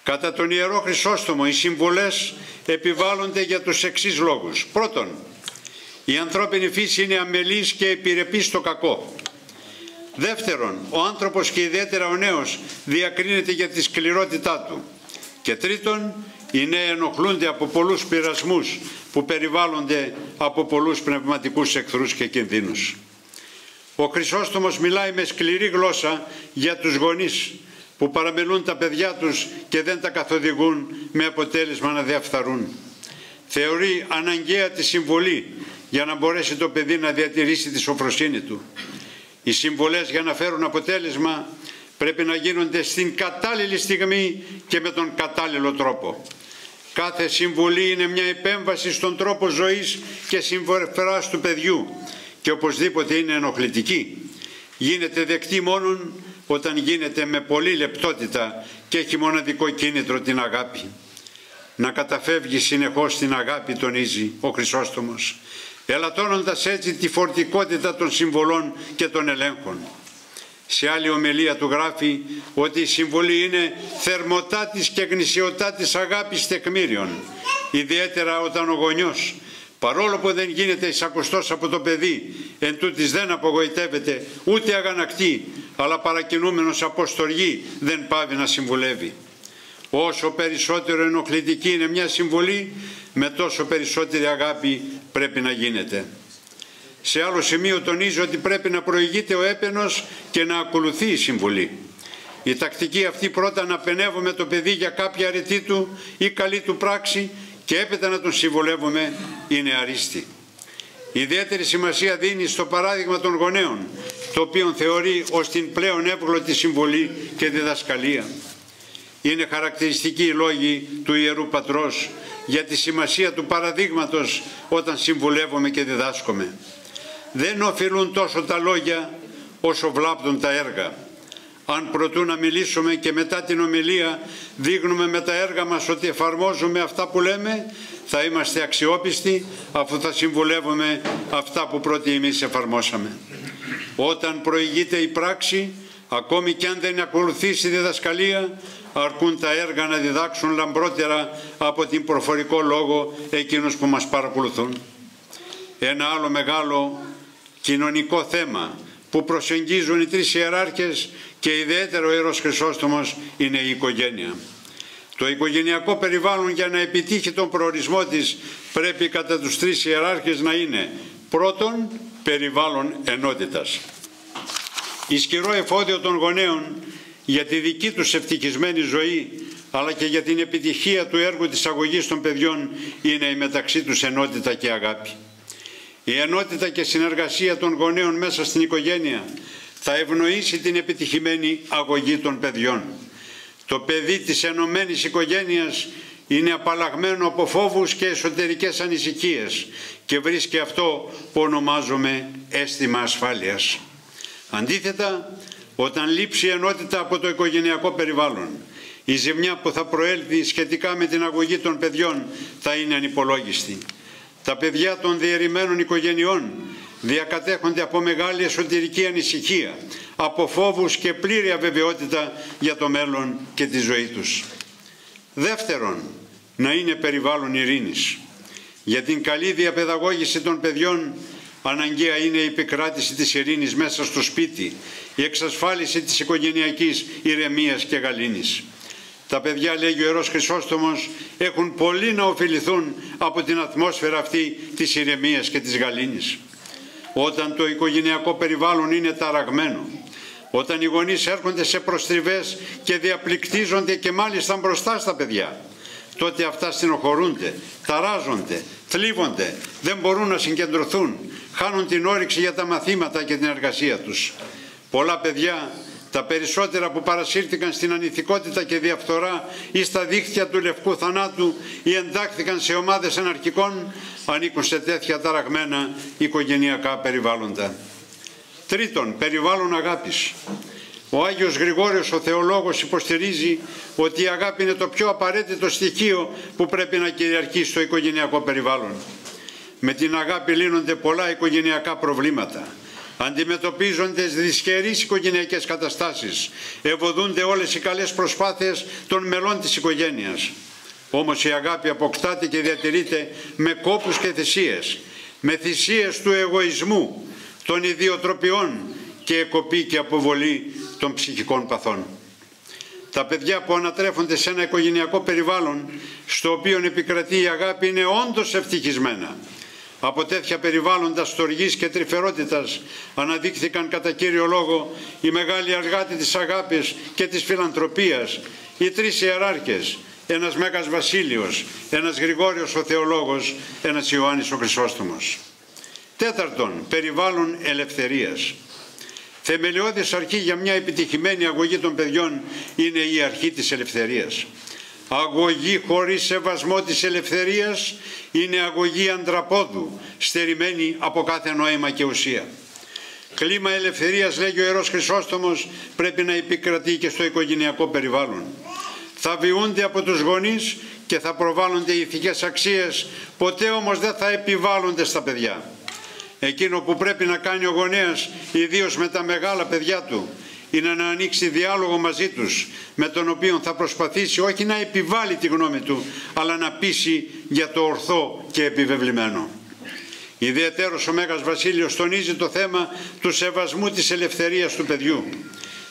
Speaker 6: Κατά τον Ιερό Χρυσόστομο οι συμβουλές επιβάλλονται για τους εξής λόγους. Πρώτον, η ανθρώπινη φύση είναι αμελής και επιρρεπής στο κακό. Δεύτερον, ο άνθρωπος και ιδιαίτερα ο νέος διακρίνεται για τη σκληρότητά του. Και τρίτον, οι νέοι ενοχλούνται από πολλούς πειρασμούς που περιβάλλονται από πολλούς πνευματικούς εχθρούς και κινδύνους. Ο Χρυσόστομος μιλάει με σκληρή γλώσσα για τους γονείς που παραμελούν τα παιδιά τους και δεν τα καθοδηγούν με αποτέλεσμα να διαφθαρούν. Θεωρεί αναγκαία τη συμβολή για να μπορέσει το παιδί να διατηρήσει τη σοφροσύνη του. Οι συμβολές για να φέρουν αποτέλεσμα πρέπει να γίνονται στην κατάλληλη στιγμή και με τον κατάλληλο τρόπο. Κάθε συμβολή είναι μια επέμβαση στον τρόπο ζωής και συμπεριφοράς του παιδιού και οπωσδήποτε είναι ενοχλητική. Γίνεται δεκτή μόνον όταν γίνεται με πολλή λεπτότητα και έχει μοναδικό κίνητρο την αγάπη. Να καταφεύγει συνεχώς την αγάπη, τονίζει ο Χρυσόστομος, ελαττώνοντας έτσι τη φορτικότητα των συμβολών και των ελέγχων. Σε άλλη ομιλία του γράφει ότι η συμβολή είναι θερμοτάτης και γνησιοτάτης αγάπης τεκμήριων, ιδιαίτερα όταν ο γονιός, παρόλο που δεν γίνεται εισακουστός από το παιδί, εν τούτης δεν απογοητεύεται ούτε αγανακτεί, αλλά παρακινούμενος από στοργή δεν πάβει να συμβουλεύει. Όσο περισσότερο ενοχλητική είναι μια συμβολή, με τόσο περισσότερη αγάπη πρέπει να γίνεται. Σε άλλο σημείο τονίζει ότι πρέπει να προηγείται ο έπαινος και να ακολουθεί η συμβουλή. Η τακτική αυτή πρώτα να πενεύουμε το παιδί για κάποια αρετή του ή καλή του πράξη και έπειτα να τον συμβουλεύουμε είναι αρίστη. Ιδιαίτερη σημασία δίνει στο παράδειγμα των γονέων, το οποίο θεωρεί ως την πλέον εύγλωτη συμβολή και διδασκαλία. Είναι χαρακτηριστικοί οι λόγοι του Ιερού Πατρός για τη σημασία του παραδείγματος όταν συμβουλεύουμε και διδάσκουμε. Δεν οφείλουν τόσο τα λόγια όσο βλάπτουν τα έργα. Αν προτού να μιλήσουμε και μετά την ομιλία δείχνουμε με τα έργα μας ότι εφαρμόζουμε αυτά που λέμε, θα είμαστε αξιόπιστοι αφού θα συμβουλεύουμε αυτά που πρώτοι εμείς εφαρμόσαμε. Όταν προηγείται η πράξη, ακόμη και αν δεν ακολουθήσει η διδασκαλία, αρκούν τα έργα να διδάξουν λαμπρότερα από την προφορικό λόγο εκείνους που μας παρακολουθούν. Ένα άλλο μεγάλο κοινωνικό θέμα που προσεγγίζουν οι τρεις ιεράρχες και ιδιαίτερα ο Ιερός Χρυσόστομος είναι η οικογένεια. Το οικογενειακό περιβάλλον για να επιτύχει τον προορισμό της πρέπει κατά τους τρεις ιεράρχες να είναι πρώτον περιβάλλον ενότητας. Ισχυρό εφόδιο των γονέων για τη δική τους ευτυχισμένη ζωή αλλά και για την επιτυχία του έργου της αγωγής των παιδιών είναι η μεταξύ τους ενότητα και αγάπη. Η ενότητα και συνεργασία των γονέων μέσα στην οικογένεια θα ευνοήσει την επιτυχημένη αγωγή των παιδιών. Το παιδί της ενωμένης οικογένειας είναι απαλλαγμένο από φόβους και εσωτερικές ανησυχίες και βρίσκει αυτό που ονομάζουμε αίσθημα ασφάλειας. Αντίθετα, όταν λείψει η ενότητα από το οικογενειακό περιβάλλον, η ζημιά που θα προέλθει σχετικά με την αγωγή των παιδιών θα είναι ανυπολόγιστη. Τα παιδιά των διαιρημένων οικογενειών διακατέχονται από μεγάλη εσωτερική ανησυχία, από φόβους και πλήρη αβεβαιότητα για το μέλλον και τη ζωή τους. Δεύτερον, να είναι περιβάλλον ειρήνης. Για την καλή διαπαιδαγώγηση των παιδιών Αναγκαία είναι η επικράτηση της ειρήνης μέσα στο σπίτι, η εξασφάλιση της οικογενειακής ηρεμίας και γαλήνης. Τα παιδιά, λέγει ο Ιερός Χρυσόστομος, έχουν πολύ να ωφεληθούν από την ατμόσφαιρα αυτή της ηρεμίας και της γαλήνης. Όταν το οικογενειακό περιβάλλον είναι ταραγμένο, όταν οι γονείς έρχονται σε προστριβές και διαπληκτίζονται και μάλιστα μπροστά στα παιδιά, τότε αυτά στενοχωρούνται, ταράζονται, θλίβονται, δεν μπορούν να συγκεντρωθούν, χάνουν την όρεξη για τα μαθήματα και την εργασία τους. Πολλά παιδιά, τα περισσότερα που παρασύρθηκαν στην ανηθικότητα και διαφθορά ή στα δίχτυα του λευκού θανάτου ή εντάχθηκαν σε ομάδες αναρχικών, ανήκουν σε τέτοια ταραγμένα οικογενειακά περιβάλλοντα. Τρίτον, περιβάλλον αγάπης. Ο Άγιος Γρηγόριος ο θεολόγος υποστηρίζει ότι η αγάπη είναι το πιο απαραίτητο στοιχείο που πρέπει να κυριαρχεί στο οικογενειακό περιβάλλον. Με την αγάπη λύνονται πολλά οικογενειακά προβλήματα. Αντιμετωπίζονται δυσχερείς οικογενειακές καταστάσεις. Ευωδούνται όλες οι καλές προσπάθειες των μελών της οικογένειας. Όμως η αγάπη αποκτάται και διατηρείται με κόπους και θυσίες. Με θυσίες του εγωισμού, των ιδιοτροπιών και εκοπή και αποβολή των ψυχικών παθών. Τα παιδιά που ανατρέφονται σε ένα οικογενειακό περιβάλλον στο οποίο επικρατεί η αγάπη είναι όντως ευτυχισμένα. Από τέτοια περιβάλλοντα στοργής και τρυφερότητας αναδείχθηκαν κατά κύριο λόγο οι μεγάλοι αργάτοι της αγάπης και της φιλανθρωπίας, οι τρεις ιεράρχες, ένας Μέγας Βασίλειος, ένας Γρηγόριος ο θεολόγος, ένας Ιωάννης ο Χρυσόστομος. Τέταρτον, περιβάλλον ελευθερίας. Θεμελιώδης αρχή για μια επιτυχημένη αγωγή των παιδιών είναι η αρχή της ελευθερίας. Αγωγή χωρίς σεβασμό της ελευθερίας είναι αγωγή αντραπόδου, στερημένη από κάθε νόημα και ουσία. Κλίμα ελευθερίας, λέγει ο Ιερός Χρυσόστομος, πρέπει να επικρατεί και στο οικογενειακό περιβάλλον. Θα βιούνται από τους γονείς και θα προβάλλονται οι ηθικές αξίες, ποτέ όμως δεν θα επιβάλλονται στα παιδιά. Εκείνο που πρέπει να κάνει ο γονέας, ιδίως με τα μεγάλα παιδιά του, είναι να ανοίξει διάλογο μαζί τους, με τον οποίο θα προσπαθήσει όχι να επιβάλλει τη γνώμη του, αλλά να πείσει για το ορθό και επιβεβλημένο. Ιδιαιτέρως ο Μέγας Βασίλειος τονίζει το θέμα του σεβασμού της ελευθερίας του παιδιού.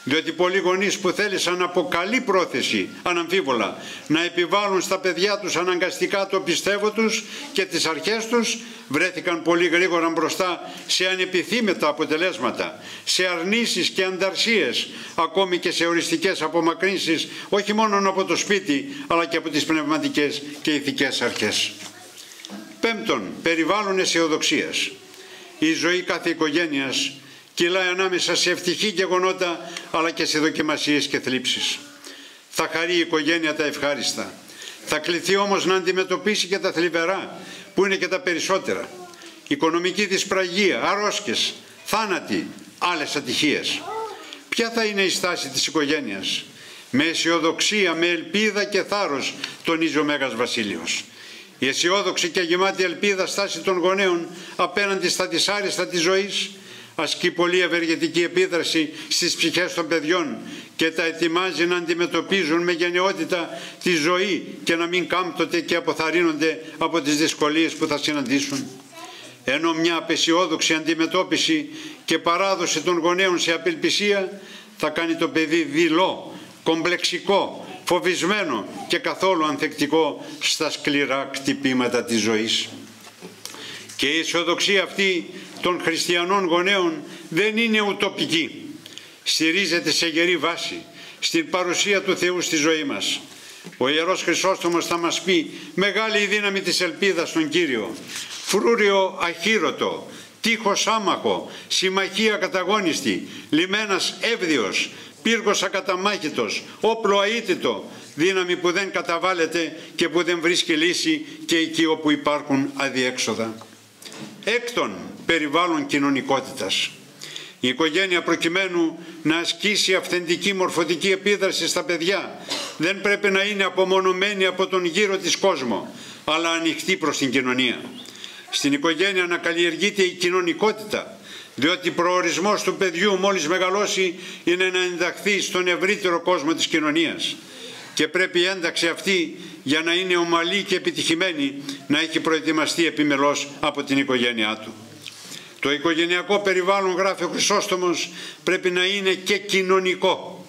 Speaker 6: Διότι πολλοί γονείς που θέλησαν από καλή πρόθεση, αναμφίβολα, να επιβάλλουν στα παιδιά τους αναγκαστικά το πιστεύω τους και τις αρχές τους, βρέθηκαν πολύ γρήγορα μπροστά σε ανεπιθύμητα αποτελέσματα, σε αρνήσεις και ανταρσίες, ακόμη και σε οριστικές απομακρύνσεις, όχι μόνο από το σπίτι, αλλά και από τις πνευματικές και ηθικές αρχές. Πέμπτον, περιβάλλον αισιοδοξίας. Η ζωή κάθε οικογένειας κυλάει ανάμεσα σε ευτυχή γεγονότα αλλά και σε δοκιμασίες και θλίψεις. Θα χαρεί η οικογένεια τα ευχάριστα. Θα κληθεί όμως να αντιμετωπίσει και τα θλιβερά, που είναι και τα περισσότερα. Οικονομική δυσπραγία, αρρώσκες, θάνατοι, άλλες ατυχίες. Ποια θα είναι η στάση της οικογένειας? Με αισιοδοξία, με ελπίδα και θάρρος, τονίζει ο Μέγας Βασίλειος. Η αισιόδοξη και γεμάτη ελπίδα στάση των γονέων απέναντι στα δυσάρεστα της ζωής ασκεί πολύ ευεργετική επίδραση στις ψυχές των παιδιών και τα ετοιμάζει να αντιμετωπίζουν με γενναιότητα τη ζωή και να μην κάμπτονται και αποθαρρύνονται από τις δυσκολίες που θα συναντήσουν. Ενώ μια απεσιόδοξη αντιμετώπιση και παράδοση των γονέων σε απελπισία θα κάνει το παιδί δειλό, κομπλεξικό, φοβισμένο και καθόλου ανθεκτικό στα σκληρά κτυπήματα της ζωής. Και η αισιοδοξία αυτή των χριστιανών γονέων δεν είναι ουτοπική. Στηρίζεται σε γερή βάση, στην παρουσία του Θεού στη ζωή μας. Ο Ιερός Χρυσόστομος θα μας πει μεγάλη η δύναμη της ελπίδας στον Κύριο. Φρούριο αχύρωτο, τείχος άμαχο, συμμαχία καταγόνιστη, λιμένας εύδιος, πύργος ακαταμάχητος, όπλο αίτητο, δύναμη που δεν καταβάλλεται και που δεν βρίσκει λύση και εκεί όπου υπάρχουν αδιέξοδα. Έκτον, περιβάλλον κοινωνικότητας. Η οικογένεια προκειμένου να ασκήσει αυθεντική μορφωτική επίδραση στα παιδιά δεν πρέπει να είναι απομονωμένη από τον γύρο της κόσμο, αλλά ανοιχτή προς την κοινωνία. Στην οικογένεια να καλλιεργείται η κοινωνικότητα, διότι προορισμός του παιδιού μόλις μεγαλώσει είναι να ενταχθεί στον ευρύτερο κόσμο της κοινωνίας. Και πρέπει η ένταξη αυτή, για να είναι ομαλή και επιτυχημένη, να έχει προετοιμαστεί επιμελώς από την οικογένειά του. Το οικογενειακό περιβάλλον, γράφει ο Χρυσόστομος, πρέπει να είναι και κοινωνικό.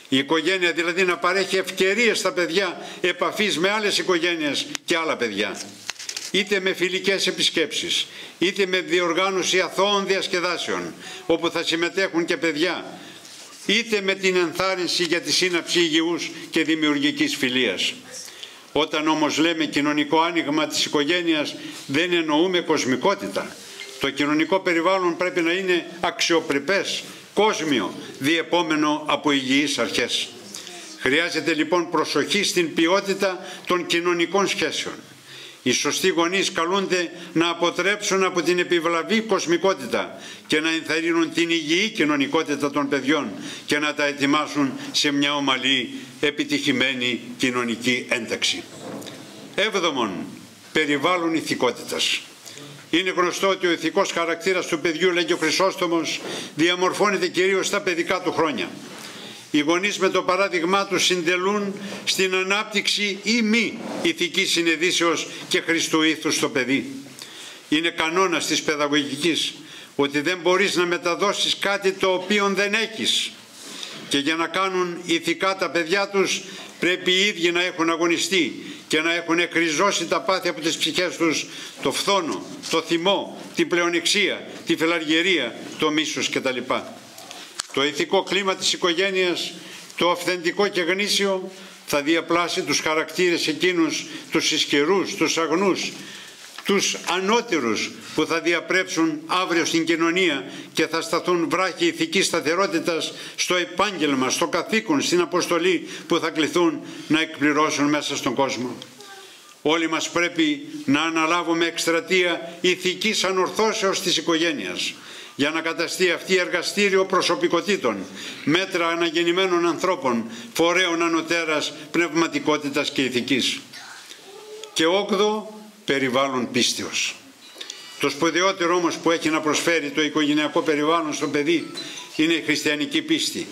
Speaker 6: Η οικογένεια δηλαδή να παρέχει ευκαιρίες στα παιδιά επαφής με άλλες οικογένειες και άλλα παιδιά. Είτε με φιλικές επισκέψεις, είτε με διοργάνωση αθώων διασκεδάσεων, όπου θα συμμετέχουν και παιδιά, είτε με την ενθάρρυνση για τη σύναψη υγιούς και δημιουργικής φιλίας. Όταν όμως λέμε κοινωνικό άνοιγμα της οικογένειας, δεν εννοούμε κοσμικότητα. Το κοινωνικό περιβάλλον πρέπει να είναι αξιοπρεπές, κόσμιο, διεπόμενο από υγιείς αρχές. Χρειάζεται λοιπόν προσοχή στην ποιότητα των κοινωνικών σχέσεων. Οι σωστοί γονείς καλούνται να αποτρέψουν από την επιβλαβή κοσμικότητα και να ενθαρρύνουν την υγιή κοινωνικότητα των παιδιών και να τα ετοιμάσουν σε μια ομαλή, επιτυχημένη κοινωνική ένταξη. 7. Περιβάλλον ηθικότητας. Είναι γνωστό ότι ο ηθικός χαρακτήρας του παιδιού, λέγει ο Χρυσόστομος, διαμορφώνεται κυρίως στα παιδικά του χρόνια. Οι γονείς με το παράδειγμά τους συντελούν στην ανάπτυξη ή μη ηθικής συναισθήσεως και Χριστού ήθους στο παιδί. Είναι κανόνας της παιδαγωγικής ότι δεν μπορείς να μεταδώσεις κάτι το οποίο δεν έχεις. Και για να κάνουν ηθικά τα παιδιά τους πρέπει οι ίδιοι να έχουν αγωνιστεί και να έχουν εκριζώσει τα πάθη από τις ψυχές τους, το φθόνο, το θυμό, την πλεονεξία, τη φελαργερία, το μίσος κτλ. Το ηθικό κλίμα της οικογένειας, το αυθεντικό και γνήσιο, θα διαπλάσει τους χαρακτήρες εκείνους, τους ισχυρούς, τους αγνούς, τους ανώτερους που θα διαπρέψουν αύριο στην κοινωνία και θα σταθούν βράχοι ηθικής σταθερότητας στο επάγγελμα, στο καθήκον, στην αποστολή που θα κληθούν να εκπληρώσουν μέσα στον κόσμο. Όλοι μας πρέπει να αναλάβουμε εκστρατεία ηθικής ανορθώσεως της οικογένειας, για να καταστεί αυτή εργαστήριο προσωπικότητων, μέτρα αναγεννημένων ανθρώπων, φορέων ανωτέρας πνευματικότητας και ηθικής. Και 8. Περιβάλλον πίστεως. Το σπουδαιότερο όμως που έχει να προσφέρει το οικογενειακό περιβάλλον στο παιδί είναι η χριστιανική πίστη.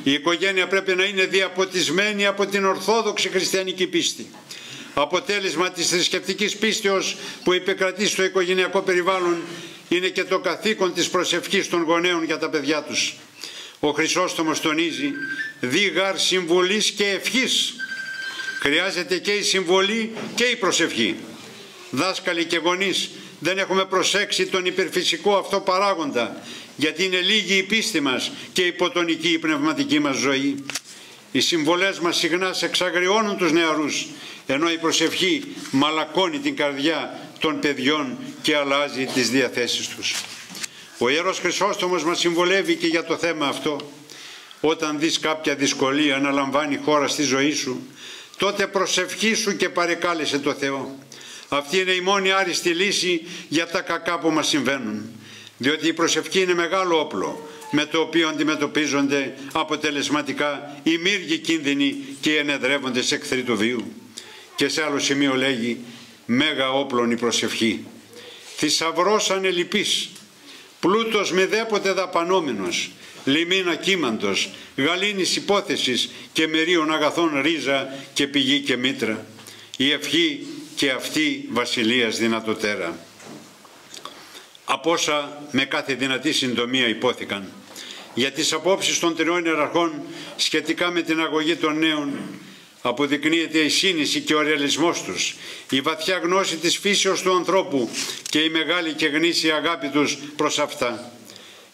Speaker 6: Η οικογένεια πρέπει να είναι διαποτισμένη από την ορθόδοξη χριστιανική πίστη. Αποτέλεσμα της θρησκευτικής πίστεως που επικρατεί στο οικογενειακό περιβάλλον είναι και το καθήκον της προσευχής των γονέων για τα παιδιά τους. Ο Χρυσόστομος τονίζει «Δίγαρ συμβολής και ευχής». Χρειάζεται και η συμβολή και η προσευχή. Δάσκαλοι και γονείς δεν έχουμε προσέξει τον υπερφυσικό αυτό παράγοντα, γιατί είναι λίγη η πίστη μας και υποτονική η πνευματική μας ζωή. Οι συμβολές μας συχνά εξαγριώνουν τους νεαρούς, ενώ η προσευχή μαλακώνει την καρδιά των παιδιών και αλλάζει τις διαθέσεις τους. Ο Ιερός Χρυσόστομος μας συμβολεύει και για το θέμα αυτό. Όταν δεις κάποια δυσκολία να λαμβάνει χώρα στη ζωή σου, τότε προσευχήσου και παρεκάλεσε το Θεό. Αυτή είναι η μόνη άριστη λύση για τα κακά που μας συμβαίνουν, διότι η προσευχή είναι μεγάλο όπλο με το οποίο αντιμετωπίζονται αποτελεσματικά οι μύργοι κίνδυνοι και οι ενεδρεύοντες εχθροί του βίου. Και σε άλλο σημείο λέγει «Μέγα όπλον η προσευχή, θησαυρός ανελιπής, πλούτος μηδέποτε δαπανόμενος, λιμήν ακίμαντος, γαλήνης υπόθεσης και μερίων αγαθών ρίζα και πηγή και μήτρα. Η ευχή και αυτή βασιλείας δυνατοτέρα». Από όσα με κάθε δυνατή συντομία υπόθηκαν για τις απόψεις των τριών ιεραρχών σχετικά με την αγωγή των νέων, αποδεικνύεται η σύνηση και ο ρεαλισμός τους, η βαθιά γνώση της φύσεως του ανθρώπου και η μεγάλη και γνήσια αγάπη τους προς αυτά.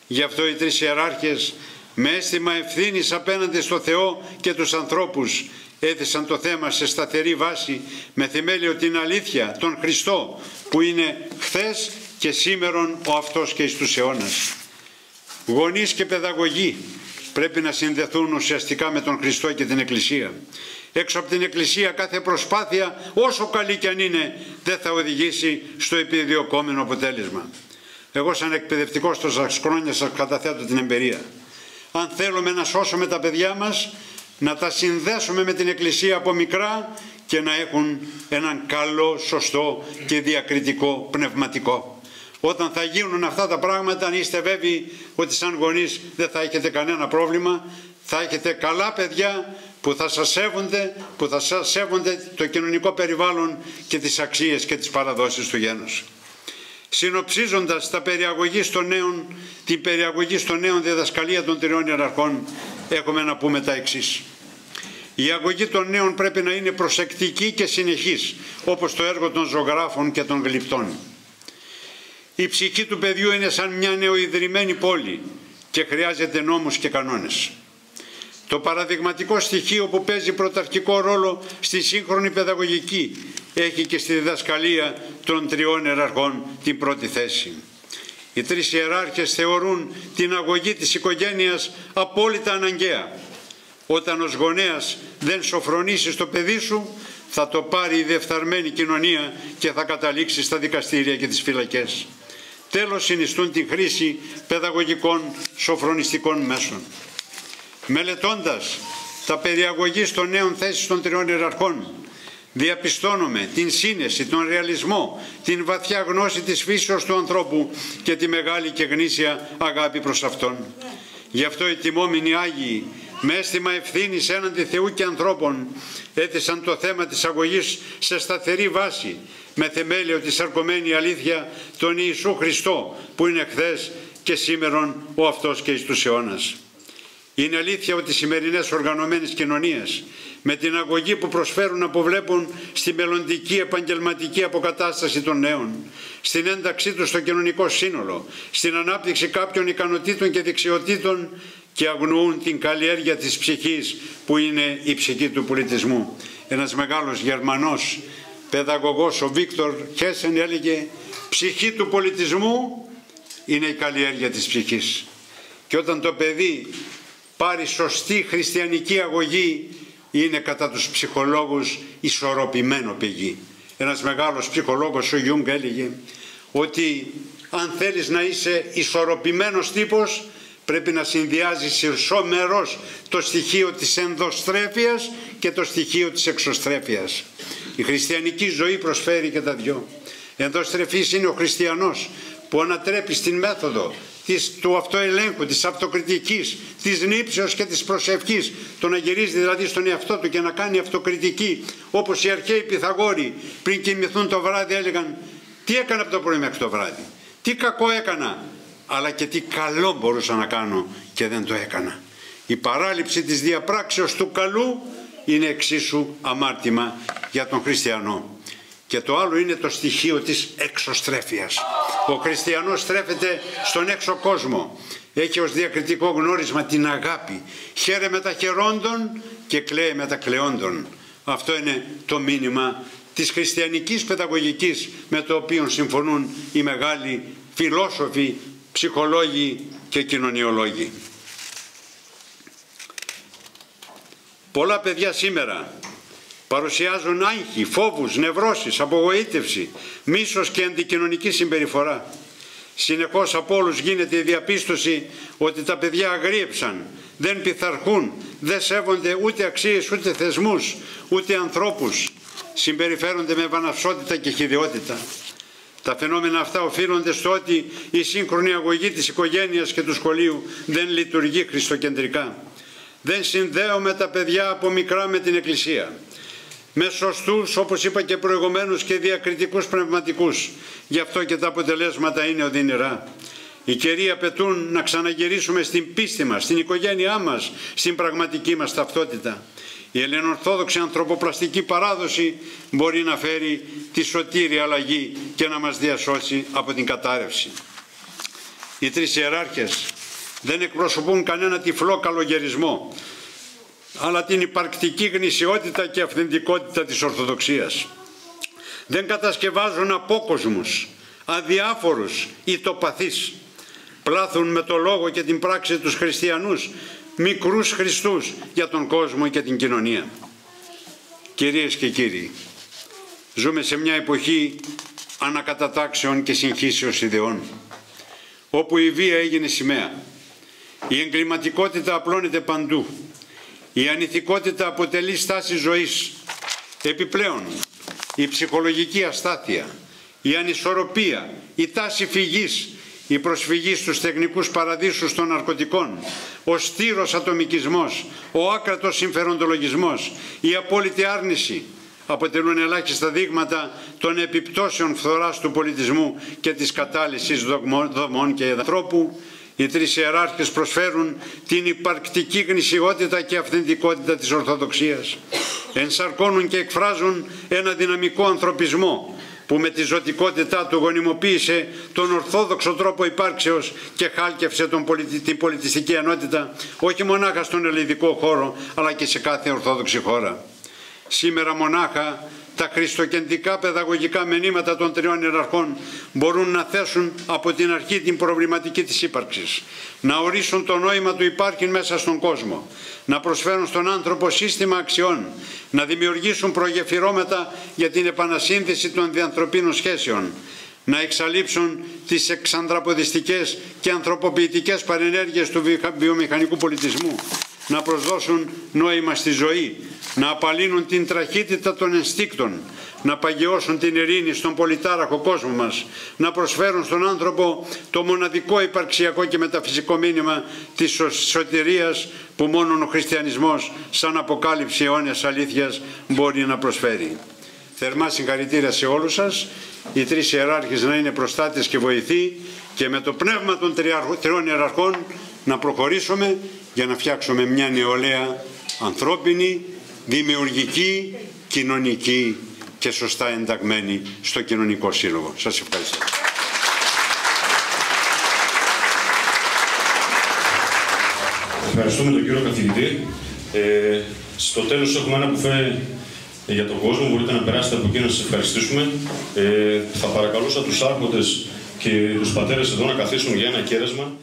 Speaker 6: Γι' αυτό οι τρεις ιεράρχες, με αίσθημα ευθύνης απέναντι στο Θεό και τους ανθρώπους, έθεσαν το θέμα σε σταθερή βάση με θεμέλιο την αλήθεια, τον Χριστό, που είναι χθες και σήμερον ο αυτός και εις τους αιώνας. Γονείς και παιδαγωγοί πρέπει να συνδεθούν ουσιαστικά με τον Χριστό και την Εκκλησία. Έξω από την Εκκλησία κάθε προσπάθεια, όσο καλή κι αν είναι, δεν θα οδηγήσει στο επιδιωκόμενο αποτέλεσμα. Εγώ σαν εκπαιδευτικός τόσα χρόνια σας καταθέτω την εμπειρία. Αν θέλουμε να σώσουμε τα παιδιά μας, να τα συνδέσουμε με την Εκκλησία από μικρά και να έχουν έναν καλό, σωστό και διακριτικό πνευματικό. Όταν θα γίνουν αυτά τα πράγματα, αν είστε βέβαιοι ότι σαν γονείς δεν θα έχετε κανένα πρόβλημα, θα έχετε καλά παιδιά που θα σας σέβονται το κοινωνικό περιβάλλον και τις αξίες και τις παραδόσεις του γένους. Συνοψίζοντας την περιαγωγή των νέων διδασκαλία των τριών ιεραρχών, έχουμε να πούμε τα εξής. Η αγωγή των νέων πρέπει να είναι προσεκτική και συνεχής, όπως το έργο των ζωγράφων και των γλυπτών. Η ψυχή του παιδιού είναι σαν μια νεοειδρυμένη πόλη και χρειάζεται νόμους και κανόνες. Το παραδειγματικό στοιχείο που παίζει πρωταρχικό ρόλο στη σύγχρονη παιδαγωγική έχει και στη διδασκαλία των τριών ιεραρχών την πρώτη θέση. Οι τρεις ιεράρχες θεωρούν την αγωγή της οικογένειας απόλυτα αναγκαία. Όταν ως γονέας δεν σοφρονήσεις το παιδί σου, θα το πάρει η διεφθαρμένη κοινωνία και θα καταλήξει στα δικαστήρια και τις φυλακές. Τέλος, συνιστούν την χρήση παιδαγωγικών σοφρονιστικών μέσων. Μελετώντας τα περιαγωγής των νέων θέσεις των τριών ιεραρχών, διαπιστώνουμε την σύνεση, τον ρεαλισμό, την βαθιά γνώση της φύσεως του ανθρώπου και τη μεγάλη και γνήσια αγάπη προς Αυτόν. Γι' αυτό οι τιμόμενοι Άγιοι, με αίσθημα ευθύνης έναντι Θεού και ανθρώπων, έθεσαν το θέμα της αγωγής σε σταθερή βάση, με θεμέλιο τη σαρκωμένη αλήθεια τον Ιησού Χριστό, που είναι χθες και σήμερον ο αυτός και εις τους αιώνας. Είναι αλήθεια ότι οι σημερινές οργανωμένες κοινωνίες, με την αγωγή που προσφέρουν, αποβλέπουν στη μελλοντική επαγγελματική αποκατάσταση των νέων, στην ένταξή τους στο κοινωνικό σύνολο, στην ανάπτυξη κάποιων ικανοτήτων και δεξιοτήτων και αγνοούν την καλλιέργεια της ψυχής που είναι η ψυχή του πολιτισμού. Ένας μεγάλος Γερμανός παιδαγωγός, ο Βίκτορ Χέσεν, έλεγε «Ψυχή του πολιτισμού είναι η καλλιέργεια της ψυχής». Και όταν το παιδί πάρει σωστή χριστιανική αγωγή, είναι κατά τους ψυχολόγους ισορροπημένο παιδί. Ένας μεγάλος ψυχολόγος, ο Γιούγκ, έλεγε ότι αν θέλεις να είσαι ισορροπημένος τύπος, πρέπει να συνδυάζεις ισομερώς το στοιχείο της ενδοστρέφειας και το στοιχείο της εξωστρέφειας. Η χριστιανική ζωή προσφέρει και τα δυο. Ενδοστρεφής είναι ο χριστιανός που ανατρέπει στην μέθοδο του αυτοελέγχου, της αυτοκριτικής, της νύψεως και της προσευχής, το να γυρίζει δηλαδή στον εαυτό του και να κάνει αυτοκριτική, όπως οι αρχαίοι Πυθαγόροι πριν κοιμηθούν το βράδυ έλεγαν τι έκανα από το πρωί μέχρι το βράδυ, τι κακό έκανα, αλλά και τι καλό μπορούσα να κάνω και δεν το έκανα. Η παράληψη της διαπράξεως του καλού είναι εξίσου αμάρτημα για τον χριστιανό. Και το άλλο είναι το στοιχείο της εξωστρέφειας. Ο χριστιανός στρέφεται στον έξω κόσμο. Έχει ως διακριτικό γνώρισμα την αγάπη. Χαίρε με τα χαιρόντων και κλαίει με τα κλαιόντων. Αυτό είναι το μήνυμα της χριστιανικής παιδαγωγικής, με το οποίο συμφωνούν οι μεγάλοι φιλόσοφοι, ψυχολόγοι και κοινωνιολόγοι. Πολλά παιδιά σήμερα παρουσιάζουν άγχη, φόβους, νευρώσεις, απογοήτευση, μίσος και αντικοινωνική συμπεριφορά. Συνεχώς από όλους γίνεται η διαπίστωση ότι τα παιδιά αγρίεψαν, δεν πειθαρχούν, δεν σέβονται ούτε αξίες, ούτε θεσμούς, ούτε ανθρώπους. Συμπεριφέρονται με βαναυσότητα και χυδαιότητα. Τα φαινόμενα αυτά οφείλονται στο ότι η σύγχρονη αγωγή της οικογένειας και του σχολείου δεν λειτουργεί χριστοκεντρικά. Δεν συνδέουμε τα παιδιά από μικρά με την Εκκλησία. Με σωστούς, όπως είπα και προηγουμένως, και διακριτικούς πνευματικούς. Γι' αυτό και τα αποτελέσματα είναι οδυνηρά. Οι καιροί απαιτούν να ξαναγυρίσουμε στην πίστη μας, στην οικογένειά μας, στην πραγματική μας ταυτότητα. Η ελληνοορθόδοξη ανθρωποπλαστική παράδοση μπορεί να φέρει τη σωτήρια αλλαγή και να μας διασώσει από την κατάρρευση. Οι τρεις ιεράρχες δεν εκπροσωπούν κανένα τυφλό καλογερισμό, αλλά την υπαρκτική γνησιότητα και αυθεντικότητα της Ορθοδοξίας. Δεν κατασκευάζουν απόκοσμους, αδιάφορους, ητοπαθείς. Πλάθουν με το λόγο και την πράξη τους χριστιανούς, μικρούς Χριστούς για τον κόσμο και την κοινωνία. Κυρίες και κύριοι, ζούμε σε μια εποχή ανακατατάξεων και συγχύσεως ιδεών, όπου η βία έγινε σημαία, η εγκληματικότητα απλώνεται παντού, η ανηθικότητα αποτελεί στάση ζωής. Επιπλέον, η ψυχολογική αστάθεια, η ανισορροπία, η τάση φυγής, η προσφυγή στους τεχνικούς παραδείσους των ναρκωτικών, ο στήρος ατομικισμός, ο άκρατος συμφεροντολογισμός, η απόλυτη άρνηση αποτελούν ελάχιστα δείγματα των επιπτώσεων φθοράς του πολιτισμού και της κατάλυσης δομών και ανθρώπου. Οι τρεις ιεράρχες προσφέρουν την υπαρκτική γνησιότητα και αυθεντικότητα της Ορθοδοξίας. Ενσαρκώνουν και εκφράζουν ένα δυναμικό ανθρωπισμό που με τη ζωτικότητά του γονιμοποίησε τον ορθόδοξο τρόπο υπάρξεως και χάλκευσε την πολιτιστική ενότητα όχι μονάχα στον ελληνικό χώρο αλλά και σε κάθε ορθόδοξη χώρα. Σήμερα μονάχα τα χριστοκεντρικά παιδαγωγικά μηνύματα των τριών ιεραρχών μπορούν να θέσουν από την αρχή την προβληματική της ύπαρξης, να ορίσουν το νόημα του υπάρχειν μέσα στον κόσμο, να προσφέρουν στον άνθρωπο σύστημα αξιών, να δημιουργήσουν προγεφυρώματα για την επανασύνθεση των διανθρωπίνων σχέσεων, να εξαλείψουν τις εξανδραποδιστικές και ανθρωποποιητικές παρενέργειες του βιομηχανικού πολιτισμού, να προσδώσουν νόημα στη ζωή, να απαλύνουν την τραχύτητα των ενστίκτων, να παγιώσουν την ειρήνη στον πολυτάραχο κόσμο μας, να προσφέρουν στον άνθρωπο το μοναδικό υπαρξιακό και μεταφυσικό μήνυμα της σωτηρίας που μόνον ο χριστιανισμός σαν αποκάλυψη αιώνιας αλήθειας μπορεί να προσφέρει. Θερμά συγχαρητήρια σε όλους σας, οι τρεις ιεράρχες να είναι προστάτες και βοηθοί και με το πνεύμα των τριών ιεραρχών να προχωρήσουμε για να φτιάξουμε μια νεολαία ανθρώπινη, δημιουργική, κοινωνική και σωστά ενταγμένη στο κοινωνικό σύλλογο. Σας ευχαριστώ.
Speaker 1: Ευχαριστούμε τον κύριο καθηγητή. Στο τέλος έχουμε ένα μπουφέ για τον κόσμο. Μπορείτε να περάσετε από εκεί να σας ευχαριστήσουμε. Θα παρακαλούσα τους άρχοντες και τους πατέρες εδώ να καθίσουν για ένα κέρασμα.